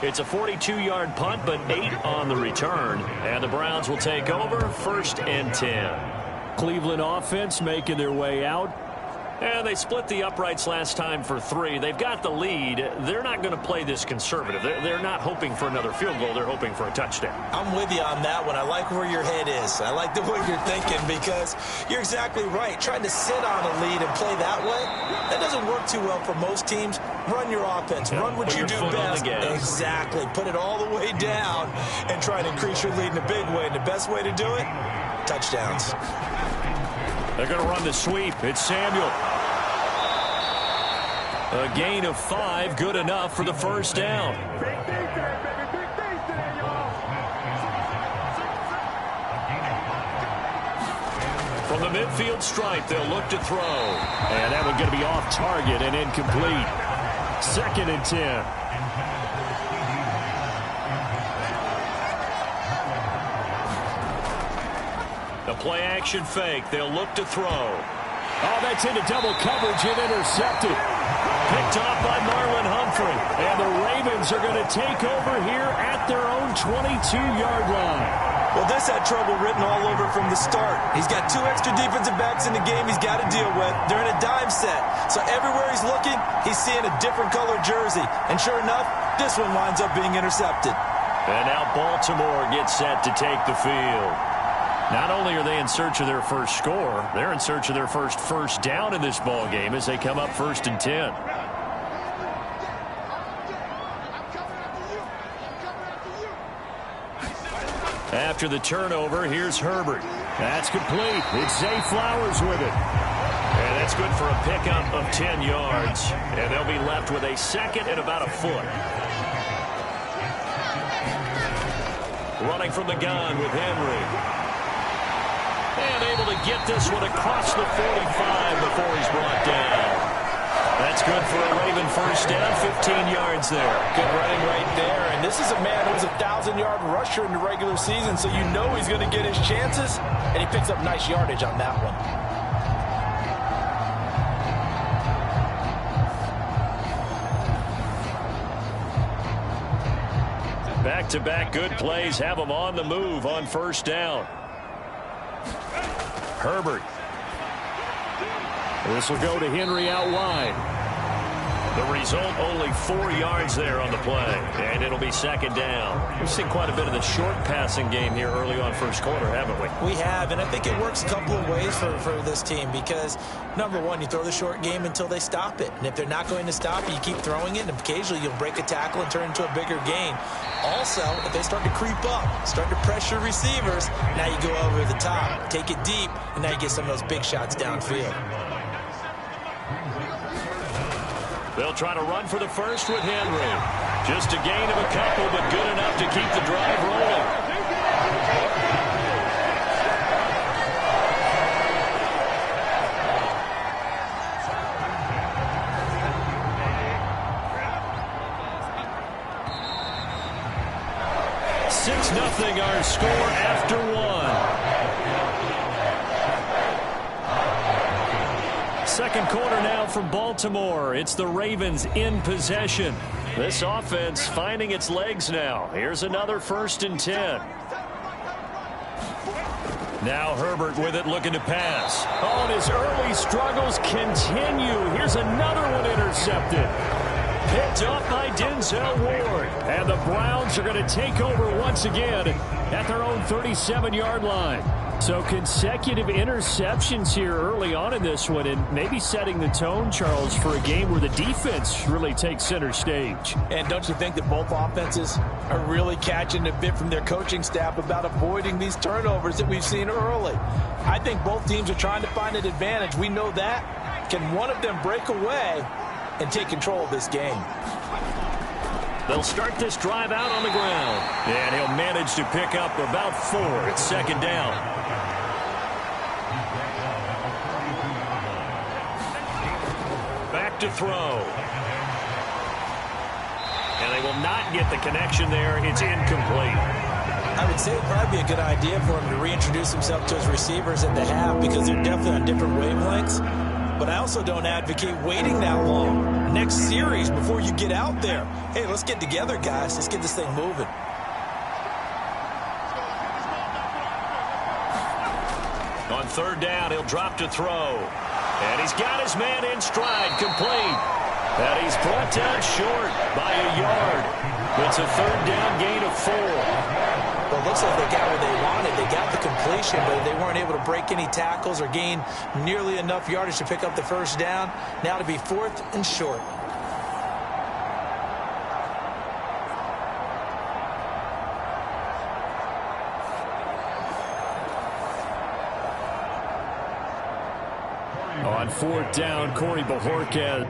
It's a 42-yard punt, but 8 on the return. And the Browns will take over, 1st and 10. Cleveland offense making their way out. And they split the uprights last time for 3. They've got the lead. They're not going to play this conservative. They're not hoping for another field goal. They're hoping for a touchdown. I'm with you on that one. I like where your head is. I like the way you're thinking because you're exactly right. Trying to sit on a lead and play that way, that doesn't work too well for most teams. Run your offense. Run what you do best. Exactly. Put it all the way down and try to increase your lead in a big way. And the best way to do it, touchdowns. They're going to run the sweep. It's Samuel. A gain of 5, good enough for the first down. From the midfield stripe, they'll look to throw. And that one's going to be off target and incomplete. 2nd and 10. The play action fake. They'll look to throw. Oh, that's into double coverage and intercepted. Picked off by Marlon Humphrey. And the Ravens are going to take over here at their own 22-yard line. Well, this had trouble written all over from the start. He's got 2 extra defensive backs in the game he's got to deal with. They're in a dime set. So everywhere he's looking, he's seeing a different colored jersey. And sure enough, this one winds up being intercepted. And now Baltimore gets set to take the field. Not only are they in search of their first score, they're in search of their first down in this ball game as they come up 1st and 10. After the turnover, here's Herbert. That's complete. It's Zay Flowers with it. And that's good for a pickup of 10 yards. And they'll be left with a 2nd and about a foot. Running from the gun with Henry. And able to get this one across the 45 before he's brought down. That's good for a Raven first down, 15 yards there. Good running right there. And this is a man who was a 1,000-yard rusher in the regular season, so you know he's going to get his chances. And he picks up nice yardage on that one. Back-to-back good plays have him on the move on first down. Herbert. This will go to Henry out wide. The result, only 4 yards there on the play. And it'll be 2nd down. We've seen quite a bit of the short passing game here early on first quarter, haven't we? We have, and I think it works a couple of ways for this team because, number one, you throw the short game until they stop it. And if they're not going to stop it, you keep throwing it, and occasionally you'll break a tackle and turn it into a bigger gain. Also, if they start to creep up, start to pressure receivers, now you go over the top, take it deep, and now you get some of those big shots downfield. They'll try to run for the first with Henry. Just a gain of a couple, but good enough to keep the drive rolling. Nothing our score after one. Second quarter now from Baltimore. It's the Ravens in possession. This offense finding its legs now. Here's another 1st and 10. Now Herbert with it, looking to pass. Oh, and his early struggles continue. Here's another one intercepted. Picked off by Denzel Ward. And the Browns are going to take over once again at their own 37-yard line. So consecutive interceptions here early on in this one, and maybe setting the tone, Charles, for a game where the defense really takes center stage. And don't you think that both offenses are really catching a bit from their coaching staff about avoiding these turnovers that we've seen early? I think both teams are trying to find an advantage. We know that. Can one of them break away and take control of this game? They'll start this drive out on the ground. And he'll manage to pick up about 4. It's 2nd down. Back to throw. And they will not get the connection there. It's incomplete. I would say it would probably be a good idea for him to reintroduce himself to his receivers at the half because they're definitely on different wavelengths. but I also don't advocate waiting that long. Next series before you get out there. Hey, let's get together, guys. Let's get this thing moving. On third down, he'll drop to throw. And he's got his man in stride, complete. And he's brought down short by a yard. It's a third down gain of 4. Well, it looks like they got what they wanted. They got the completion, but they weren't able to break any tackles or gain nearly enough yardage to pick up the first down. Now to be 4th and short. On fourth down, Corey Bajorquez.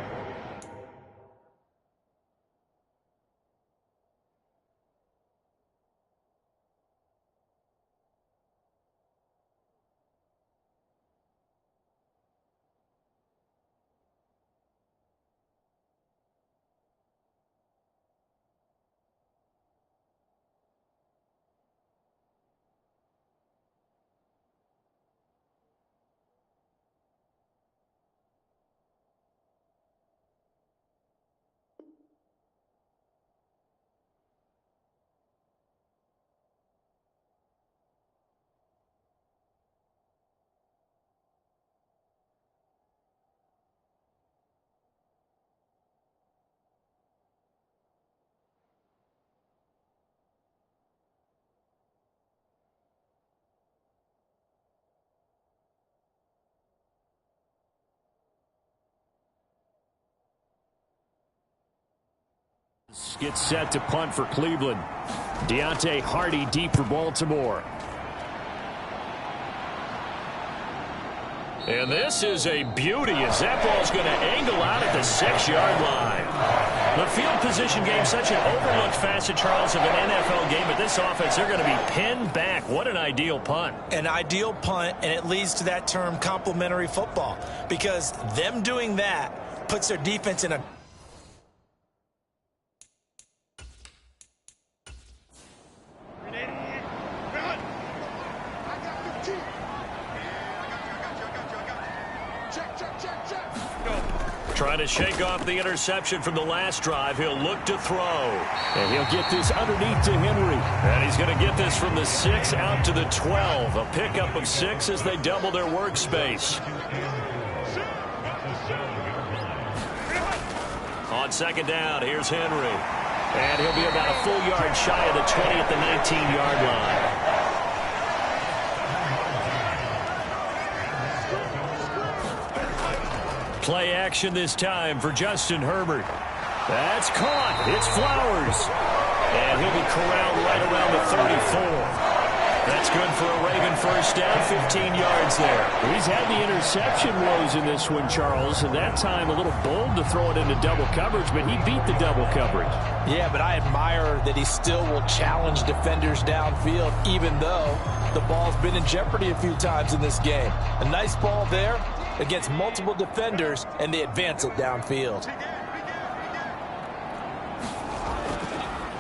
Gets set to punt for Cleveland. Deontay Hardy deep for Baltimore. And this is a beauty as that ball's going to angle out at the 6-yard line. The field position game, such an overlooked facet, Charles, of an NFL game. But this offense, they're going to be pinned back. What an ideal punt. An ideal punt, and it leads to that term complementary football. Because them doing that puts their defense in a... Trying to shake off the interception from the last drive. He'll look to throw. And he'll get this underneath to Henry. And he's going to get this from the 6 out to the 12. A pickup of 6 as they double their workspace. On second down, here's Henry. And he'll be about a full yard shy of the 20 at the 19-yard line. Play action this time for Justin Herbert. That's caught. It's Flowers. And he'll be corralled right around the 34. That's good for a Raven first down, 15 yards there. He's had the interception woes in this one, Charles, and that time a little bold to throw it into double coverage, but he beat the double coverage. Yeah, but I admire that he still will challenge defenders downfield, even though the ball's been in jeopardy a few times in this game. A nice ball there against multiple defenders, and they advance it downfield.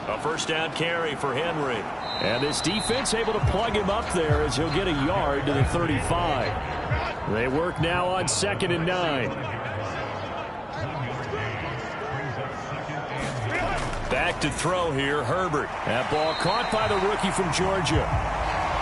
A first down carry for Henry. And this defense able to plug him up there as he'll get a yard to the 35. They work now on 2nd and 9. Back to throw here, Herbert. That ball caught by the rookie from Georgia.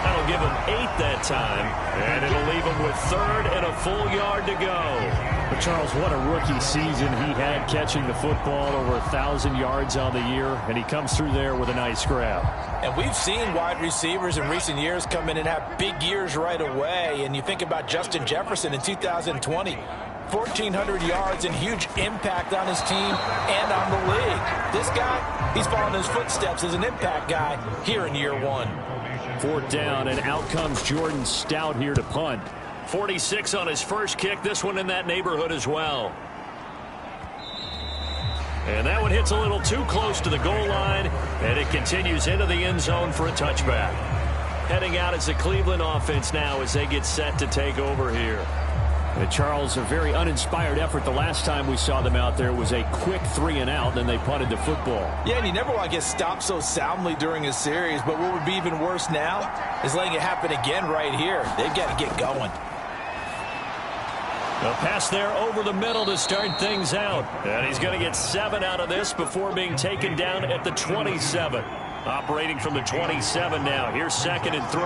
That'll give him 8 that time, and it'll leave him with 3rd and a full yard to go. But Charles, what a rookie season he had catching the football, over 1,000 yards on the year, and he comes through there with a nice grab. And we've seen wide receivers in recent years come in and have big years right away. And you think about Justin Jefferson in 2020, 1,400 yards and huge impact on his team and on the league. This guy, he's following his footsteps as an impact guy here in year 1. 4th down, and out comes Jordan Stout here to punt. 46 on his first kick. This one in that neighborhood as well. And that one hits a little too close to the goal line, and it continues into the end zone for a touchback. Heading out as the Cleveland offense now as they get set to take over here. And Charles, a very uninspired effort. The last time we saw them out there was a quick 3 and out, then they punted the football. Yeah, and you never want to get stopped so soundly during a series, but what would be even worse now is letting it happen again right here. They've got to get going. A pass there over the middle to start things out. And he's going to get 7 out of this before being taken down at the 27. Operating from the 27 now. Here's 2nd and 3.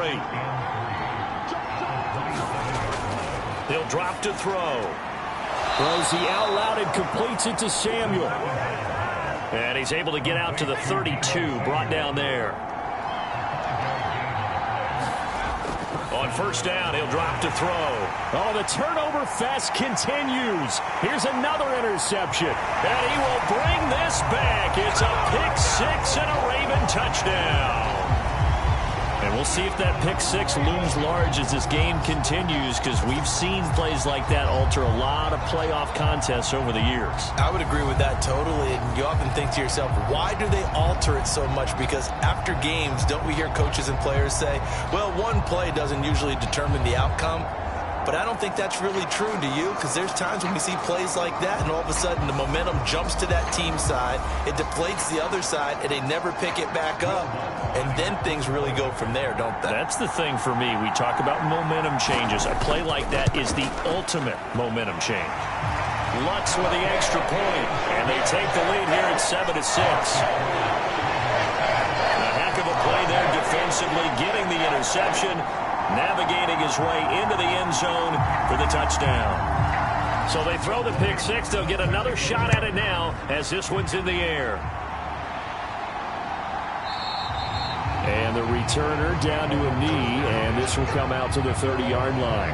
He'll drop to throw. Throws the out loud and completes it to Samuel. And he's able to get out to the 32. Brought down there. On 1st down, he'll drop to throw. Oh, the turnover fest continues. Here's another interception. And he will bring this back. It's a pick 6 and a Raven touchdown. And we'll see if that pick 6 looms large as this game continues, because we've seen plays like that alter a lot of playoff contests over the years. I would agree with that totally. And you often think to yourself, why do they alter it so much? Because after games, don't we hear coaches and players say, well, one play doesn't usually determine the outcome? But I don't think that's really true, do you? Because there's times when we see plays like that, and all of a sudden the momentum jumps to that team side, it deflates the other side, and they never pick it back up. And then things really go from there, don't they? That's the thing for me. We talk about momentum changes. A play like that is the ultimate momentum change. Lutz with the extra point, and they take the lead here at 7-6. A heck of a play there defensively, getting the interception, navigating his way into the end zone for the touchdown. So they throw the pick 6. They'll get another shot at it now as this one's in the air. And the returner down to a knee, and this will come out to the 30-yard line.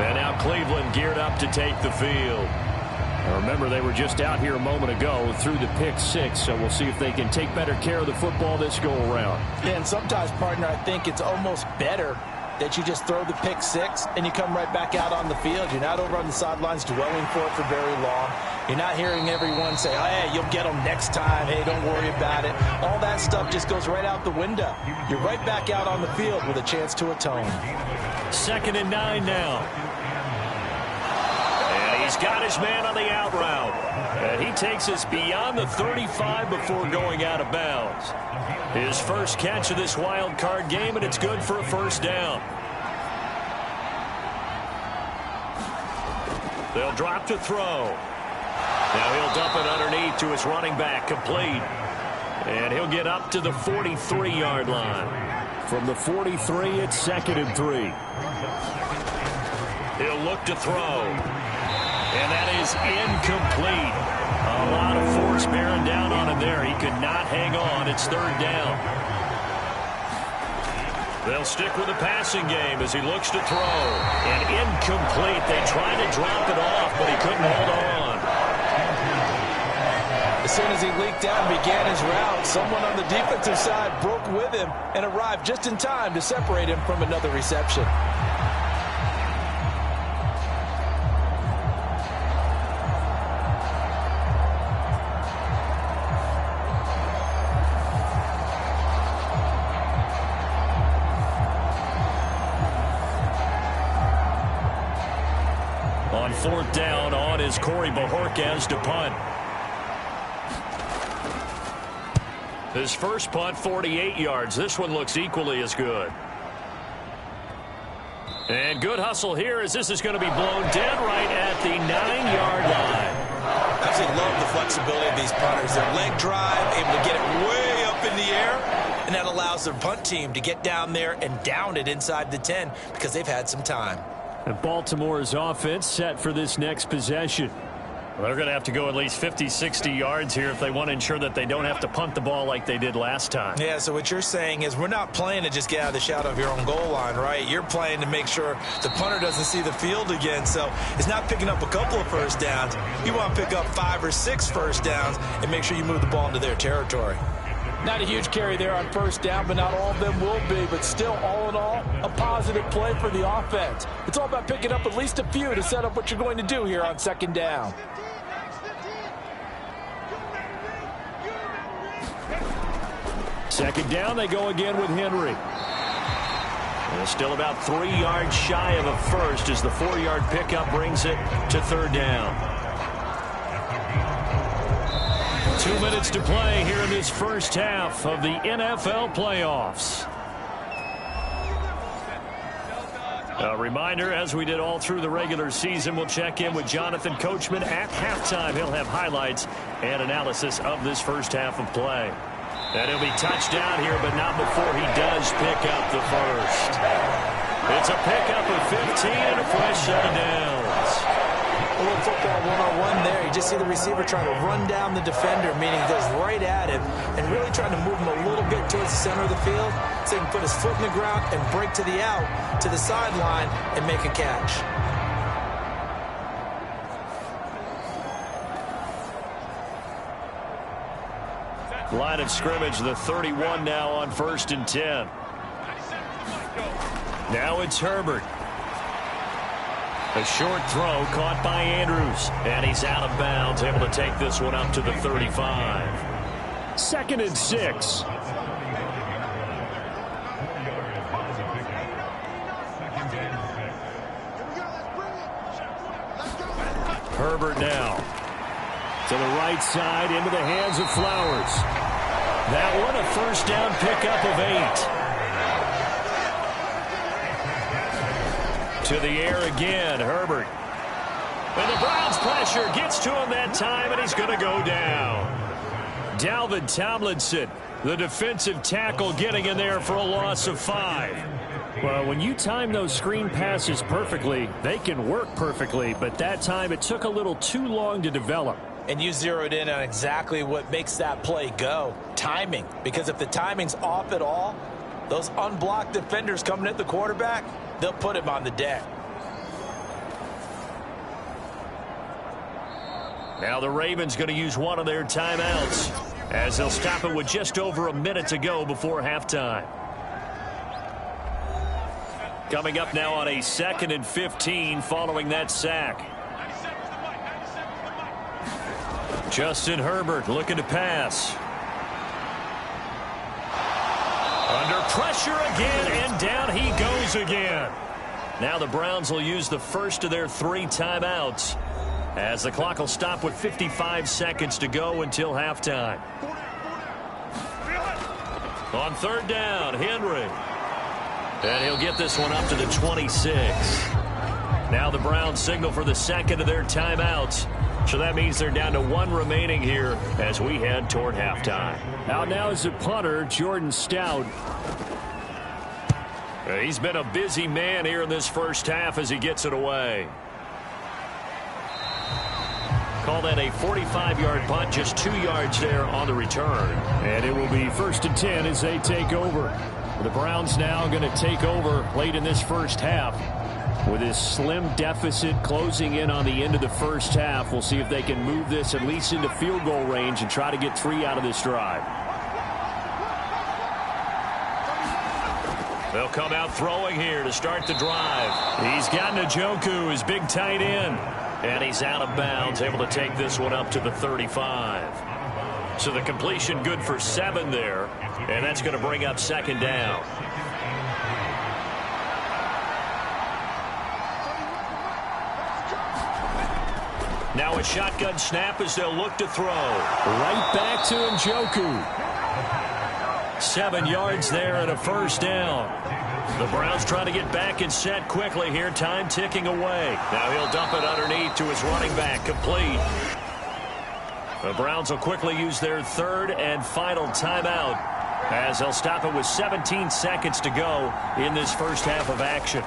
And now Cleveland geared up to take the field. Now remember, they were just out here a moment ago through the pick 6, so we'll see if they can take better care of the football this go-around. And sometimes, partner, I think it's almost better that you just throw the pick 6 and you come right back out on the field. You're not over on the sidelines dwelling for it for very long. You're not hearing everyone say, oh, hey, you'll get them next time. Hey, don't worry about it. All that stuff just goes right out the window. You're right back out on the field with a chance to atone. 2nd and 9 now. And he's got his man on the out route. And he takes us beyond the 35 before going out of bounds. His first catch of this wild card game, and it's good for a 1st down. They'll drop to throw. Now he'll dump it underneath to his running back, complete. And he'll get up to the 43-yard line. From the 43, it's 2nd and 3. He'll look to throw. And that is incomplete. A lot of force bearing down on him there. He could not hang on. It's 3rd down. They'll stick with the passing game as he looks to throw. And incomplete. They tried to drop it off, but he couldn't hold on. As soon as he leaked out and began his route, someone on the defensive side broke with him and arrived just in time to separate him from another reception. On 4th down, on is Corey Bojorquez to punt. His first punt, 48 yards. This one looks equally as good. And good hustle here as this is going to be blown dead right at the 9-yard line. I absolutely love the flexibility of these punters. Their leg drive, able to get it way up in the air, and that allows their punt team to get down there and down it inside the 10 because they've had some time. And Baltimore's offense set for this next possession. Well, they're going to have to go at least 50, 60 yards here if they want to ensure that they don't have to punt the ball like they did last time. Yeah, so what you're saying is we're not playing to just get out of the shadow of your own goal line, right? You're playing to make sure the punter doesn't see the field again. So it's not picking up a couple of first downs. You want to pick up 5 or 6 first downs and make sure you move the ball into their territory. Not a huge carry there on first down, but not all of them will be. But still, all in all, a positive play for the offense. It's all about picking up at least a few to set up what you're going to do here on second down. Second down, they go again with Henry. And still about 3 yards shy of a first as the 4-yard pickup brings it to third down. 2 minutes to play here in this first half of the NFL playoffs. A reminder, as we did all through the regular season, we'll check in with Jonathan Coachman at halftime. He'll have highlights and analysis of this first half of play. And he'll be touchdown here, but not before he does pick up the first. It's a pickup of 15 and a fresh set of downs. A little football 101 there. You just see the receiver trying to run down the defender, meaning he goes right at him, and really trying to move him a little bit towards the center of the field so he can put his foot in the ground and break to the out, to the sideline, and make a catch. Line of scrimmage, the 31 now on 1st and 10. Now it's Herbert. A short throw caught by Andrews, and he's out of bounds, able to take this one up to the 35. 2nd and 6. Herbert now To the right side, into the hands of Flowers. that one a first down pickup of 8. To the air again, Herbert. And the Browns pressure gets to him that time, and he's going to go down. Dalvin Tomlinson, the defensive tackle, getting in there for a loss of 5. Well, when you time those screen passes perfectly, they can work perfectly, but that time it took a little too long to develop. And you zeroed in on exactly what makes that play go. Timing. Because if the timing's off at all, those unblocked defenders coming at the quarterback, they'll put him on the deck. Now the Ravens going to use one of their timeouts as they'll stop it with just over a minute to go before halftime. Coming up now on a 2nd and 15 following that sack. Justin Herbert looking to pass. Under pressure again, and down he goes again. Now the Browns will use the first of their 3 timeouts as the clock will stop with 55 seconds to go until halftime. On 3rd down, Henry. And he'll get this one up to the 26. Now the Browns signal for the 2nd of their timeouts. So that means they're down to 1 remaining here as we head toward halftime. Out now is the punter, Jordan Stout. He's been a busy man here in this first half as he gets it away. Call that a 45-yard punt, just 2 yards there on the return. And it will be 1st and 10 as they take over. The Browns now going to take over late in this first half. With this slim deficit closing in on the end of the first half, we'll see if they can move this at least into field goal range and try to get 3 out of this drive. They'll come out throwing here to start the drive. He's got Njoku, his big tight end. And he's out of bounds, able to take this one up to the 35. So the completion good for 7 there. And that's going to bring up 2nd down. Now a shotgun snap as they'll look to throw. Right back to Njoku. 7 yards there and a first down. The Browns trying to get back and set quickly here. Time ticking away. Now he'll dump it underneath to his running back. Complete. The Browns will quickly use their 3rd and final timeout as they'll stop it with 17 seconds to go in this first half of action.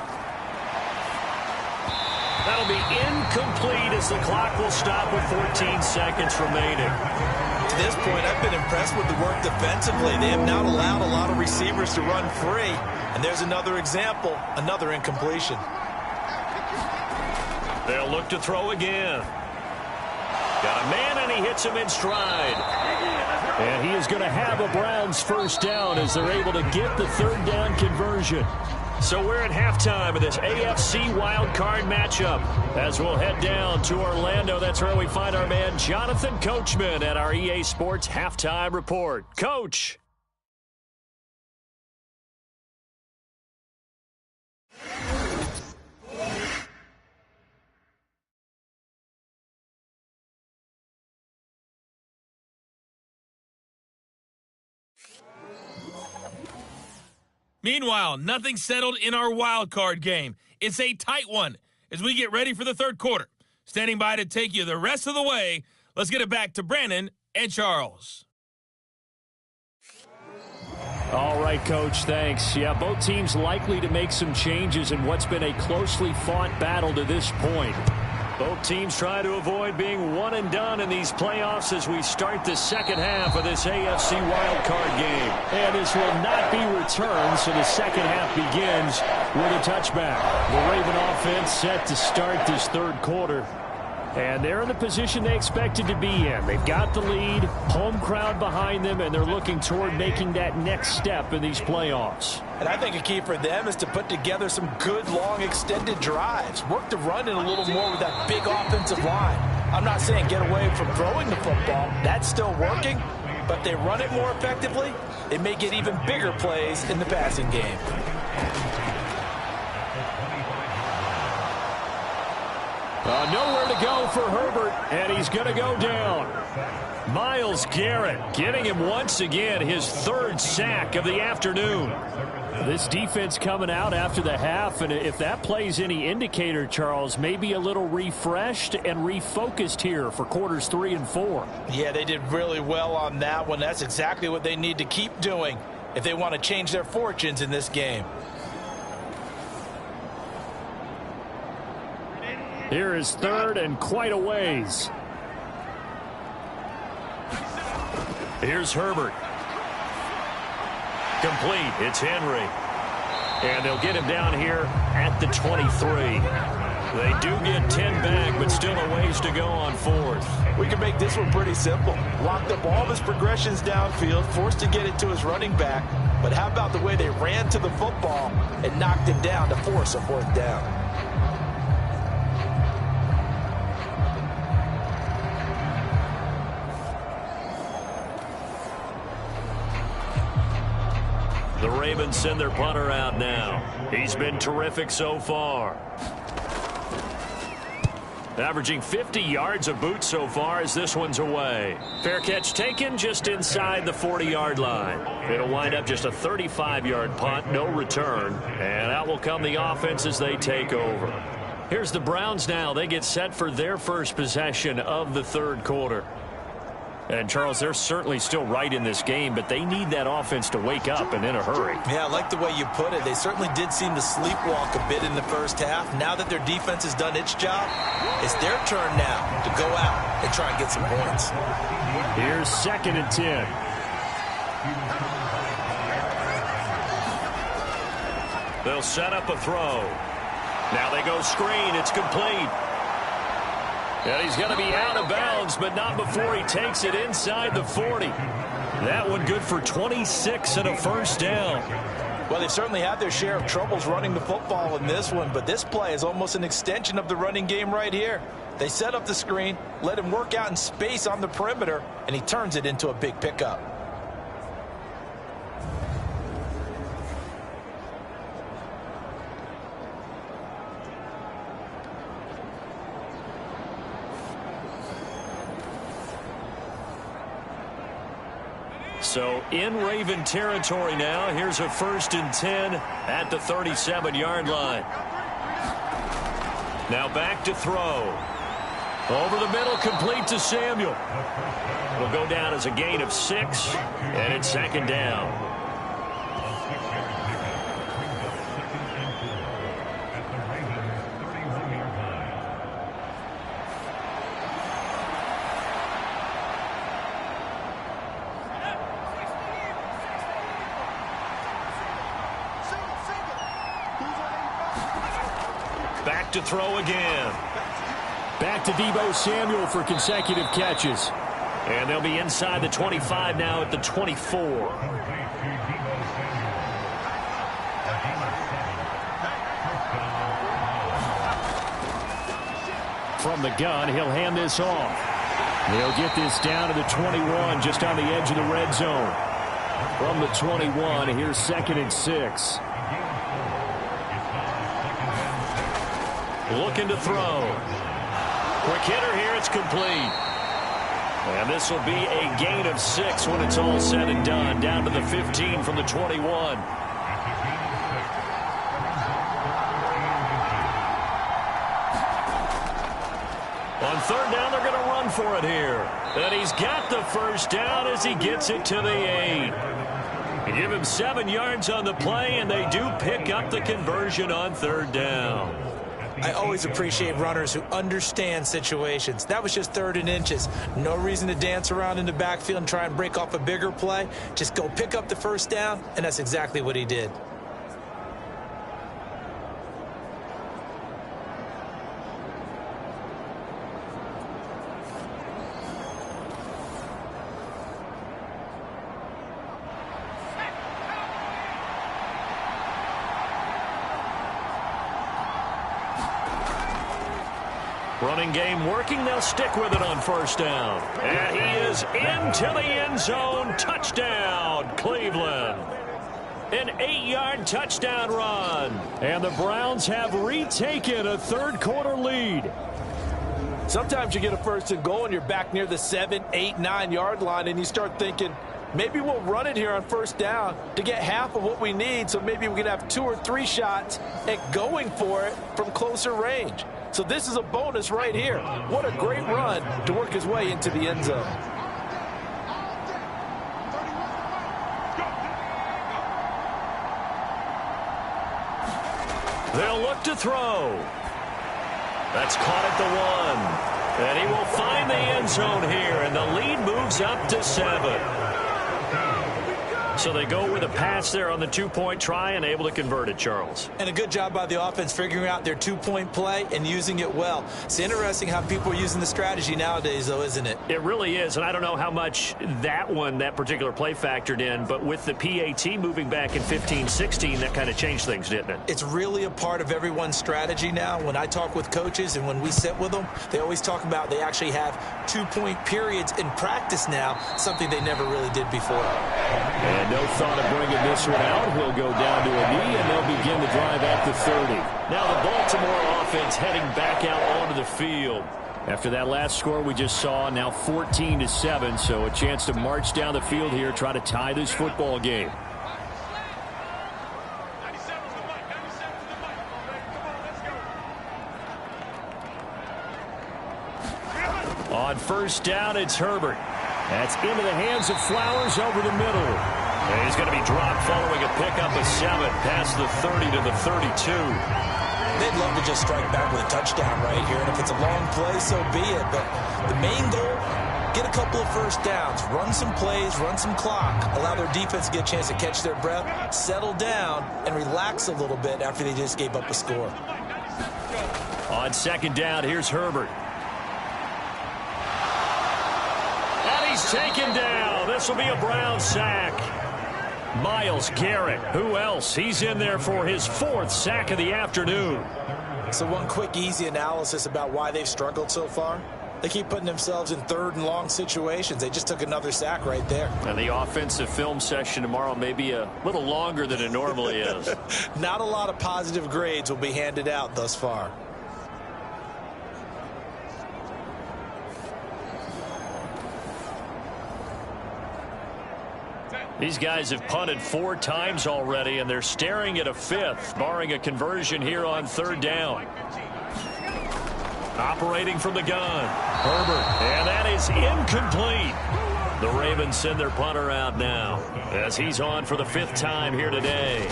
That'll be incomplete as the clock will stop with 14 seconds remaining. To this point, I've been impressed with the work defensively. They have not allowed a lot of receivers to run free. And there's another example, another incompletion. They'll look to throw again. Got a man, and he hits him in stride. And he is going to have a Browns first down as they're able to get the 3rd down conversion. So we're at halftime of this AFC Wild Card matchup. As we'll head down to Orlando, that's where we find our man Jonathan Coachman at our EA Sports Halftime Report. Coach. Meanwhile, nothing settled in our wild card game. It's a tight one as we get ready for the third quarter. Standing by to take you the rest of the way, let's get it back to Brandon and Charles. All right, Coach, thanks. Yeah, both teams likely to make some changes in what's been a closely fought battle to this point. Both teams try to avoid being one and done in these playoffs as we start the second half of this AFC wildcard game. And this will not be returned, so the second half begins with a touchback. The Raven offense set to start this third quarter. And they're in the position they expected to be in. They've got the lead, home crowd behind them, and they're looking toward making that next step in these playoffs. And I think a key for them is to put together some good, long, extended drives. Work the run in a little more with that big offensive line. I'm not saying get away from throwing the football. That's still working. But if they run it more effectively, they may get even bigger plays in the passing game. Nowhere to go for Herbert, and he's going to go down. Myles Garrett getting him once again his third sack of the afternoon. This defense coming out after the half, and if that plays any indicator, Charles, maybe a little refreshed and refocused here for quarters 3 and 4. Yeah, they did really well on that one. That's exactly what they need to keep doing if they want to change their fortunes in this game. Here is third and quite a ways. Here's Herbert. Complete. It's Henry. And they'll get him down here at the 23. They do get 10 back, but still a ways to go on fourth. We can make this one pretty simple. Locked up all of his progressions downfield, forced to get it to his running back. But how about the way they ran to the football and knocked him down to force a fourth down? The Ravens send their punter out now. He's been terrific so far. Averaging 50 yards a boot so far as this one's away. Fair catch taken just inside the 40-yard line. It'll wind up just a 35-yard punt, no return. And out will come the offense as they take over. Here's the Browns now. They get set for their first possession of the third quarter. And, Charles, they're certainly still right in this game, but they need that offense to wake up and in a hurry. Yeah, I like the way you put it. They certainly did seem to sleepwalk a bit in the first half. Now that their defense has done its job, it's their turn now to go out and try and get some points. Here's 2nd and 10. They'll set up a throw. Now they go screen. It's complete. And he's going to be out of bounds, but not before he takes it inside the 40. That one good for 26 and a first down. Well, they've certainly had their share of troubles running the football in this one, but this play is almost an extension of the running game right here. They set up the screen, let him work out in space on the perimeter, and he turns it into a big pickup. So in Raven territory now. Here's a 1st and 10 at the 37-yard line. Now back to throw. Over the middle, complete to Samuel. Will go down as a gain of 6, and it's 2nd down. Back to throw again. Back to Deebo Samuel for consecutive catches. And they'll be inside the 25 now at the 24. From the gun, he'll hand this off. They'll get this down to the 21, just on the edge of the red zone. From the 21, here's 2nd and 6. Looking to throw. Quick hitter here, it's complete. And this will be a gain of 6 when it's all said and done. Down to the 15 from the 21. On third down, they're going to run for it here. And he's got the first down as he gets it to the 8. You give him 7 yards on the play, and they do pick up the conversion on third down. I always appreciate runners who understand situations. That was just 3rd and inches. No reason to dance around in the backfield and try and break off a bigger play. Just go pick up the first down, and that's exactly what he did. Running game working. They'll stick with it on first down. And he is into the end zone. Touchdown, Cleveland. An 8-yard touchdown run. And the Browns have retaken a third-quarter lead. Sometimes you get a first and goal and you're back near the 7, 8, 9-yard line, and you start thinking, maybe we'll run it here on first down to get half of what we need, so maybe we can have 2 or 3 shots at going for it from closer range. So this is a bonus right here. What a great run to work his way into the end zone. They'll look to throw. That's caught at the 1. And he will find the end zone here, and the lead moves up to 7. So they go with a pass there on the 2-point try and able to convert it, Charles. And a good job by the offense figuring out their 2-point play and using it well. It's interesting how people are using the strategy nowadays, though, isn't it? It really is, and I don't know how much that particular play factored in, but with the PAT moving back in 15-16, that kind of changed things, didn't it? It's really a part of everyone's strategy now. When I talk with coaches and when we sit with them, they always talk about they actually have 2-point periods in practice now, something they never really did before. And no thought of bringing this one out. He'll go down to a knee, and they'll begin the drive at the 30. Now the Baltimore offense heading back out onto the field. After that last score we just saw, now 14-7, so a chance to march down the field here, try to tie this football game. On first down, it's Herbert. That's into the hands of Flowers over the middle. And he's going to be dropped following a pickup of 7 past the 30 to the 32. They'd love to just strike back with a touchdown right here, and if it's a long play, so be it. But the main goal, get a couple of first downs, run some plays, run some clock, allow their defense to get a chance to catch their breath, settle down, and relax a little bit after they just gave up a score. On second down, here's Herbert. And he's taken down. This will be a Brown sack. Myles Garrett, who else? He's in there for his 4th sack of the afternoon. So one quick, easy analysis about why they've struggled so far. They keep putting themselves in 3rd and long situations. They just took another sack right there. And the offensive film session tomorrow may be a little longer than it normally is. Not a lot of positive grades will be handed out thus far. These guys have punted 4 times already, and they're staring at a 5th, barring a conversion here on 3rd down. Operating from the gun, Herbert, and that is incomplete. The Ravens send their punter out now as he's on for the 5th time here today.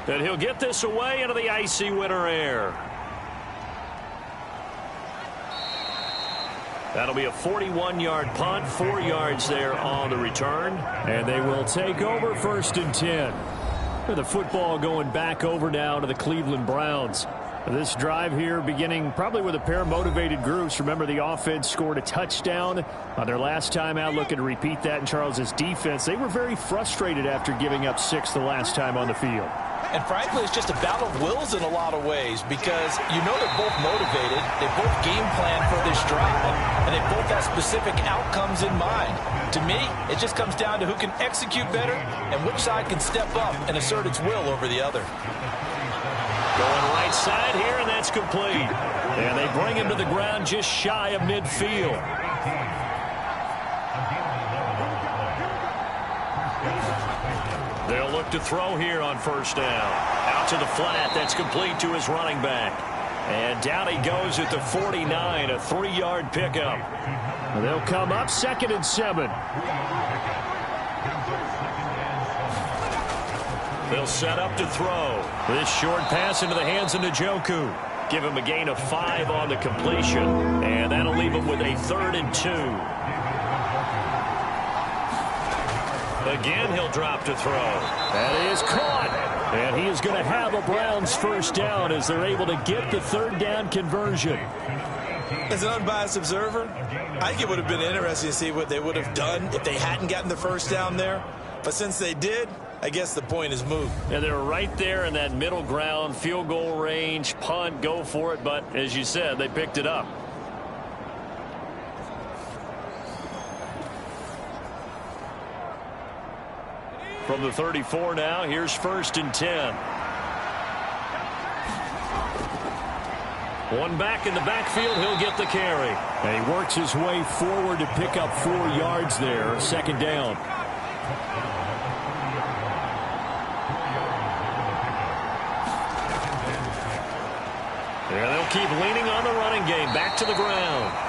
And he'll get this away into the icy winter air. That'll be a 41-yard punt, 4 yards there on the return. And they will take over 1st and 10. The football going back over now to the Cleveland Browns. This drive here beginning probably with a pair of motivated groups. Remember, the offense scored a touchdown on their last time out, looking to repeat that in Charles's defense. They were very frustrated after giving up 6 the last time on the field. And frankly, it's just a battle of wills in a lot of ways because you know they're both motivated. They both game plan for this drive, and they both have specific outcomes in mind. To me, it just comes down to who can execute better and which side can step up and assert its will over the other. Going right side here, and that's complete. And they bring him to the ground just shy of midfield. They'll look to throw here on 1st down. Out to the flat. That's complete to his running back. And down he goes at the 49, a 3-yard pickup. They'll come up 2nd and 7. They'll set up to throw. This short pass into the hands of Njoku. Give him a gain of 5 on the completion. And that'll leave him with a 3rd and 2. Again, he'll drop to throw. That is caught. And he is going to have a Browns first down as they're able to get the 3rd down conversion. As an unbiased observer, I think it would have been interesting to see what they would have done if they hadn't gotten the first down there. But since they did, I guess the point is moot. And they're right there in that middle ground, field goal range, punt, go for it. But as you said, they picked it up. From the 34 now, here's 1st and 10. One back in the backfield, he'll get the carry. And he works his way forward to pick up 4 yards there, 2nd down. Yeah, they'll keep leaning on the running game. Back to the ground.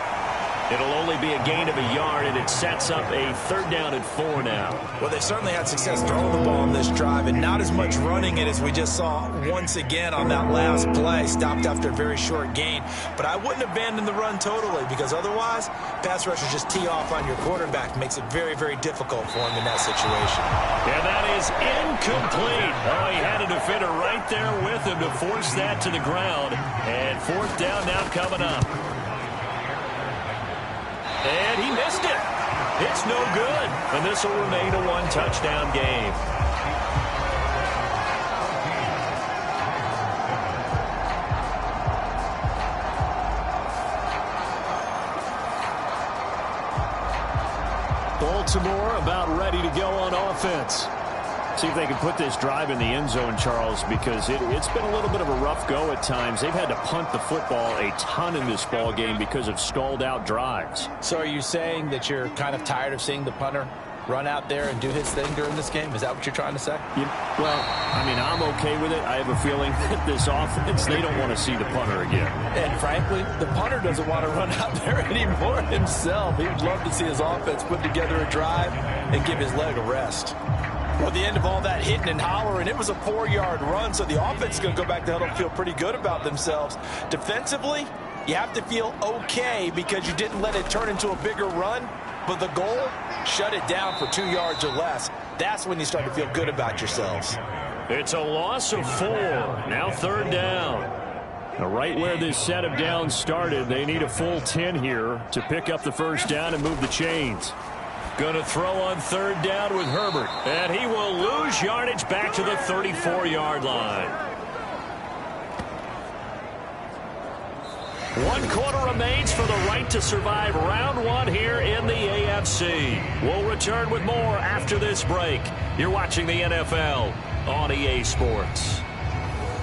It'll only be a gain of a yard, and it sets up a 3rd down and 4 now. Well, they've certainly had success throwing the ball on this drive, and not as much running it as we just saw once again on that last play. Stopped after a very short gain. But I wouldn't abandon the run totally, because otherwise, pass rushers just tee off on your quarterback. Makes it very, very difficult for him in that situation. And that is incomplete. Oh, he had a defender right there with him to force that to the ground. And 4th down now coming up. And he missed it. It's no good. And this will remain a 1-touchdown game. Baltimore about ready to go on offense. See if they can put this drive in the end zone, Charles, because it's been a little bit of a rough go at times. They've had to punt the football a ton in this ball game because of stalled out drives. So are you saying that you're kind of tired of seeing the punter run out there and do his thing during this game? Is that what you're trying to say? Well, I mean, I'm okay with it. I have a feeling that this offense, they don't want to see the punter again. And frankly, the punter doesn't want to run out there anymore himself. He would love to see his offense put together a drive and give his leg a rest. Well, the end of all that hitting and hollering, it was a 4-yard run, so the offense is going to go back to huddle and feel pretty good about themselves. Defensively, you have to feel okay because you didn't let it turn into a bigger run, but the goal, shut it down for 2 yards or less. That's when you start to feel good about yourselves. It's a loss of 4. Now 3rd down. Now, right where this set of downs started, they need a full 10 here to pick up the first down and move the chains. Going to throw on 3rd down with Herbert. And he will lose yardage back to the 34-yard line. 1 quarter remains for the right to survive round 1 here in the AFC. We'll return with more after this break. You're watching the NFL on EA Sports.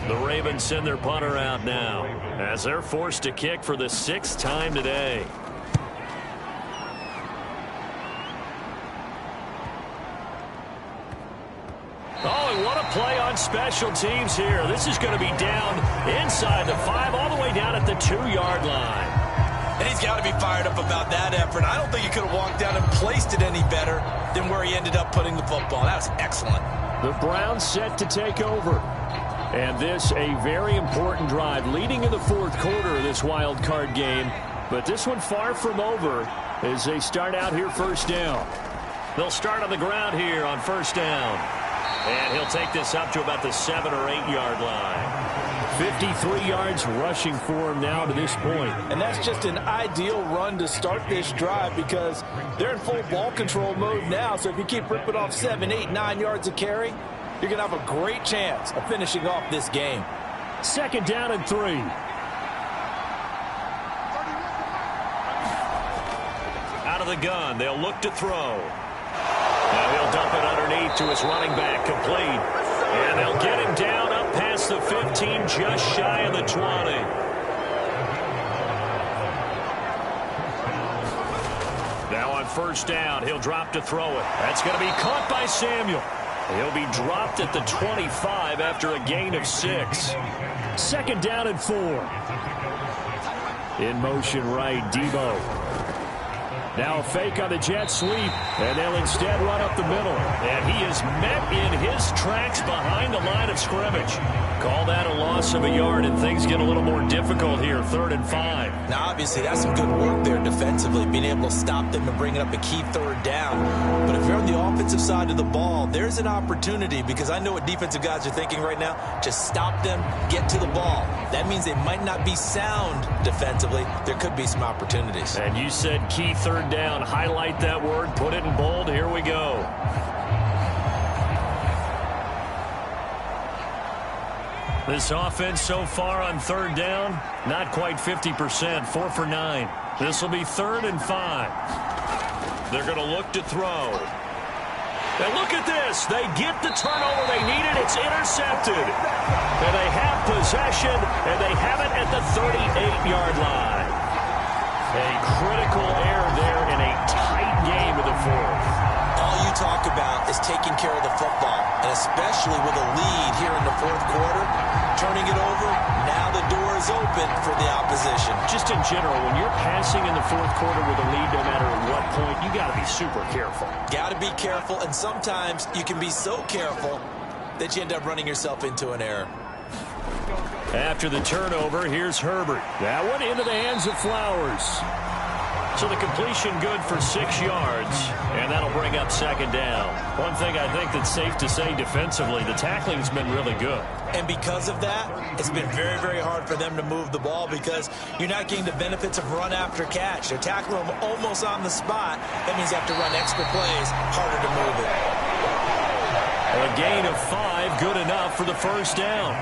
The Ravens send their punter out now as they're forced to kick for the 6th time today. Oh, and what a play on special teams here. This is going to be down inside the 5, all the way down at the 2-yard line. And he's got to be fired up about that effort. I don't think he could have walked down and placed it any better than where he ended up putting the football. That was excellent. The Browns set to take over. And this a very important drive leading in the 4th quarter of this wild card game. But this one far from over as they start out here 1st down. They'll start on the ground here on 1st down. And he'll take this up to about the 7 or 8-yard line. 53 yards rushing for him now to this point. And that's just an ideal run to start this drive because they're in full ball control mode now. So if you keep ripping off 7, 8, 9 yards of carry, you're going to have a great chance of finishing off this game. 2nd down and 3. Out of the gun, they'll look to throw. Now he'll dump it underneath to his running back, complete. And they'll get him down up past the 15, just shy of the 20. Now on 1st down, he'll drop to throw it. That's going to be caught by Samuel. He'll be dropped at the 25 after a gain of 6. Second down and 4. In motion right, Debo. Now a fake on the jet sweep, and they'll instead run up the middle. And he is met in his tracks behind the line of scrimmage. Call that a loss of a yard, and things get a little more difficult here, 3rd and 5. Now, obviously, that's some good work there defensively, being able to stop them and bring it up a key 3rd down. But if you're on the offensive side of the ball, there's an opportunity, because I know what defensive guys are thinking right now. Just stop them, get to the ball. That means they might not be sound defensively. There could be some opportunities. And you said key 3rd down. Highlight that word, put it in bold. Here we go. This offense so far on 3rd down, not quite 50%, 4 for 9. This will be 3rd and 5. They're going to look to throw. And look at this. They get the turnover they needed. It's intercepted. And they have possession, and they have it at the 38-yard line. A critical error there in a tight game of the 4th. All you talk about is taking care of the football, and especially with a lead here in the 4th quarter, turning it over, now the door is open for the opposition. Just in general, when you're passing in the 4th quarter with a lead, no matter at what point, you got to be super careful. Got to be careful, and sometimes you can be so careful that you end up running yourself into an error. After the turnover, here's Herbert. That one into the hands of Flowers. So the completion good for 6 yards, and that'll bring up 2nd down. One thing I think that's safe to say defensively, the tackling's been really good. And because of that, it's been very, very hard for them to move the ball, because you're not getting the benefits of run after catch. They're tackling them almost on the spot. That means you have to run extra plays, harder to move it. A gain of 5, good enough for the 1st down.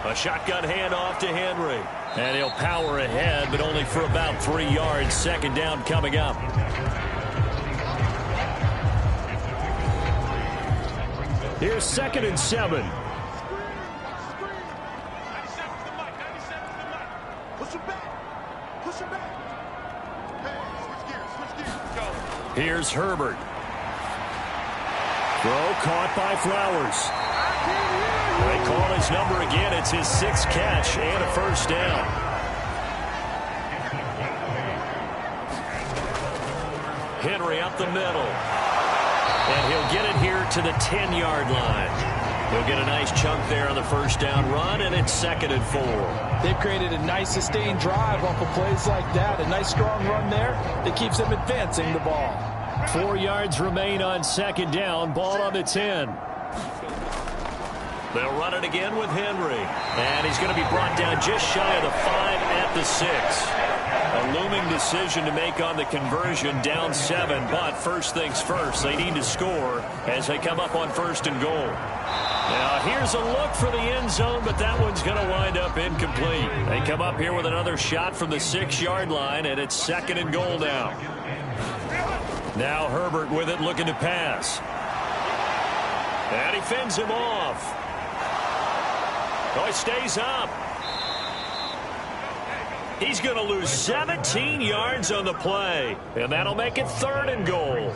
A shotgun handoff to Henry. And he'll power ahead, but only for about 3 yards. 2nd down coming up. Here's 2nd and 7. Here's Herbert. Throw caught by Flowers. They call his number again. It's his 6th catch and a 1st down. Henry up the middle. And he'll get it here to the 10-yard line. He'll get a nice chunk there on the 1st down run, and it's 2nd and 4. They've created a nice sustained drive off of plays like that. A nice strong run there that keeps them advancing the ball. 4 yards remain on 2nd down. Ball on the 10. They'll run it again with Henry. And he's going to be brought down just shy of the 5 at the 6. A looming decision to make on the conversion, down 7. But first things first, they need to score as they come up on 1st and goal. Now here's a look for the end zone, but that one's going to wind up incomplete. They come up here with another shot from the 6-yard line, and it's 2nd and goal now. Now Herbert with it, looking to pass. And he fends him off. Oh, he stays up. He's going to lose 17 yards on the play, and that'll make it 3rd and goal.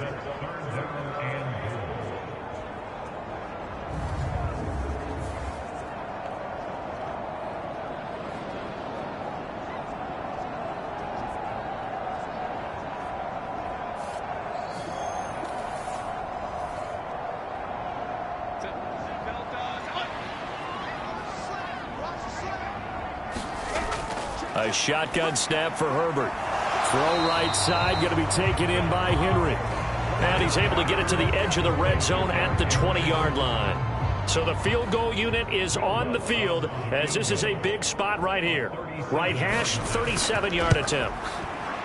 A shotgun snap for Herbert. Throw right side, going to be taken in by Henry. And he's able to get it to the edge of the red zone at the 20-yard line. So the field goal unit is on the field, as this is a big spot right here. Right hash, 37-yard attempt.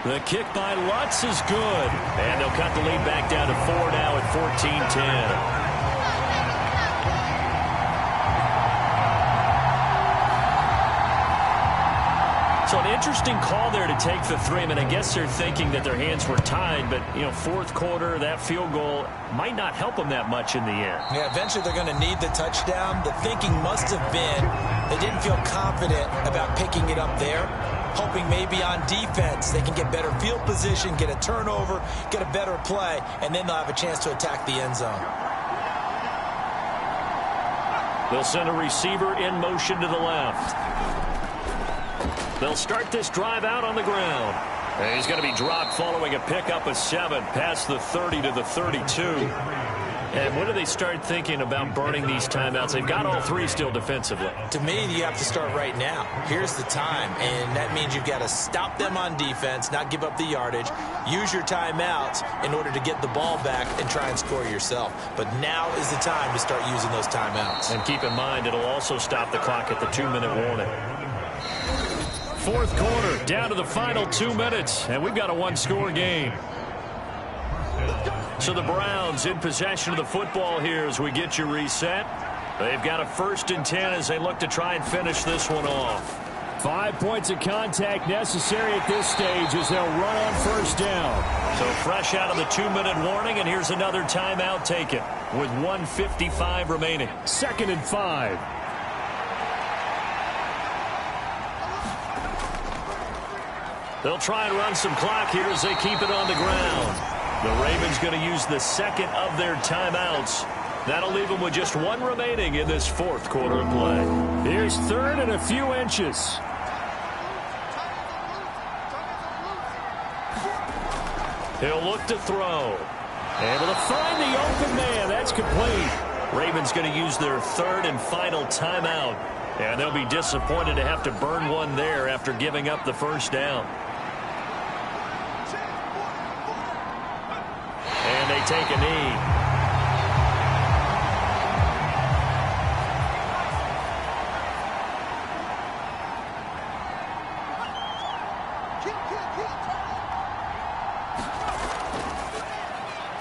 The kick by Lutz is good. And they'll cut the lead back down to 4 now at 14-10. So an interesting call there to take the 3. I mean, I guess they're thinking that their hands were tied, but, you know, 4th quarter, that field goal might not help them that much in the end. Yeah, eventually they're going to need the touchdown. The thinking must have been they didn't feel confident about picking it up there. hoping maybe on defense they can get better field position, get a turnover, get a better play, and then they'll have a chance to attack the end zone. They'll send a receiver in motion to the left. They'll start this drive out on the ground. And he's going to be dropped following a pickup of 7 past the 30 to the 32. And when do they start thinking about burning these timeouts? They've got all 3 still defensively. To me, you have to start right now. Here's the time, and that means you've got to stop them on defense, not give up the yardage, use your timeouts in order to get the ball back and try and score yourself. But now is the time to start using those timeouts. And keep in mind, it'll also stop the clock at the 2-minute warning. Fourth quarter, down to the final 2 minutes, and we've got a 1-score game. So the Browns in possession of the football here as we get you reset. They've got a 1st and 10 as they look to try and finish this one off. 5 points of contact necessary at this stage as they'll run on 1st down. So fresh out of the 2-minute warning, and here's another timeout taken with 1:55 remaining. 2nd and 5. They'll try and run some clock here as they keep it on the ground. The Ravens going to use the 2nd of their timeouts. That'll leave them with just 1 remaining in this 4th quarter of play. Here's 3rd and a few inches. He'll look to throw. Able to find the open man. That's complete. Ravens going to use their 3rd and final timeout. And they'll be disappointed to have to burn one there after giving up the 1st down. And they take a knee.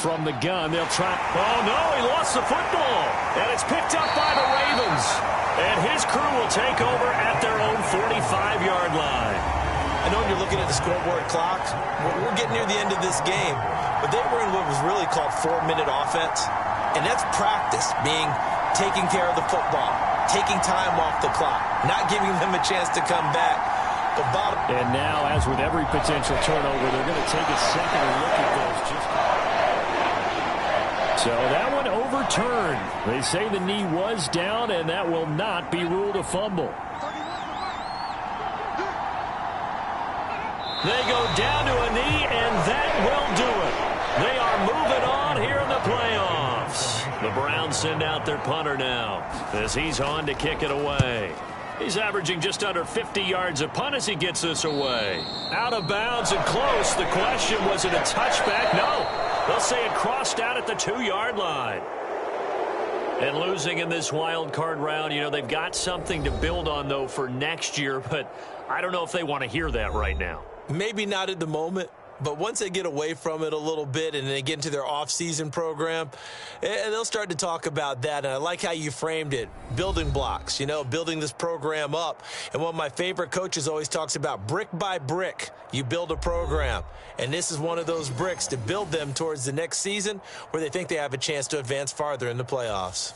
From the gun, they'll try. Oh, no, he lost the football. And it's picked up by the Ravens. And his crew will take over at their own 45-yard line. I know you're looking at the scoreboard clock. We're getting near the end of this game. But they were in what was really called 4-minute offense. And that's practice, being taking care of the football, taking time off the clock, not giving them a chance to come back. But and now, as with every potential turnover, they're going to take a second look at those. So that one overturned. They say the knee was down, and that will not be ruled a fumble. They go down to a knee, and that will do it. They are moving on here in the playoffs. The Browns send out their punter now as he's on to kick it away. He's averaging just under 50 yards a punt as he gets this away. Out of bounds and close. The question, was it a touchback? No. They'll say it crossed out at the 2-yard line. And losing in this wild card round, you know, they've got something to build on, though, for next year. But I don't know if they want to hear that right now. Maybe not at the moment, but once they get away from it a little bit and they get into their off-season program, they'll start to talk about that. And I like how you framed it, building blocks, you know, building this program up. And one of my favorite coaches always talks about brick by brick, you build a program. And this is one of those bricks to build them towards the next season where they think they have a chance to advance farther in the playoffs.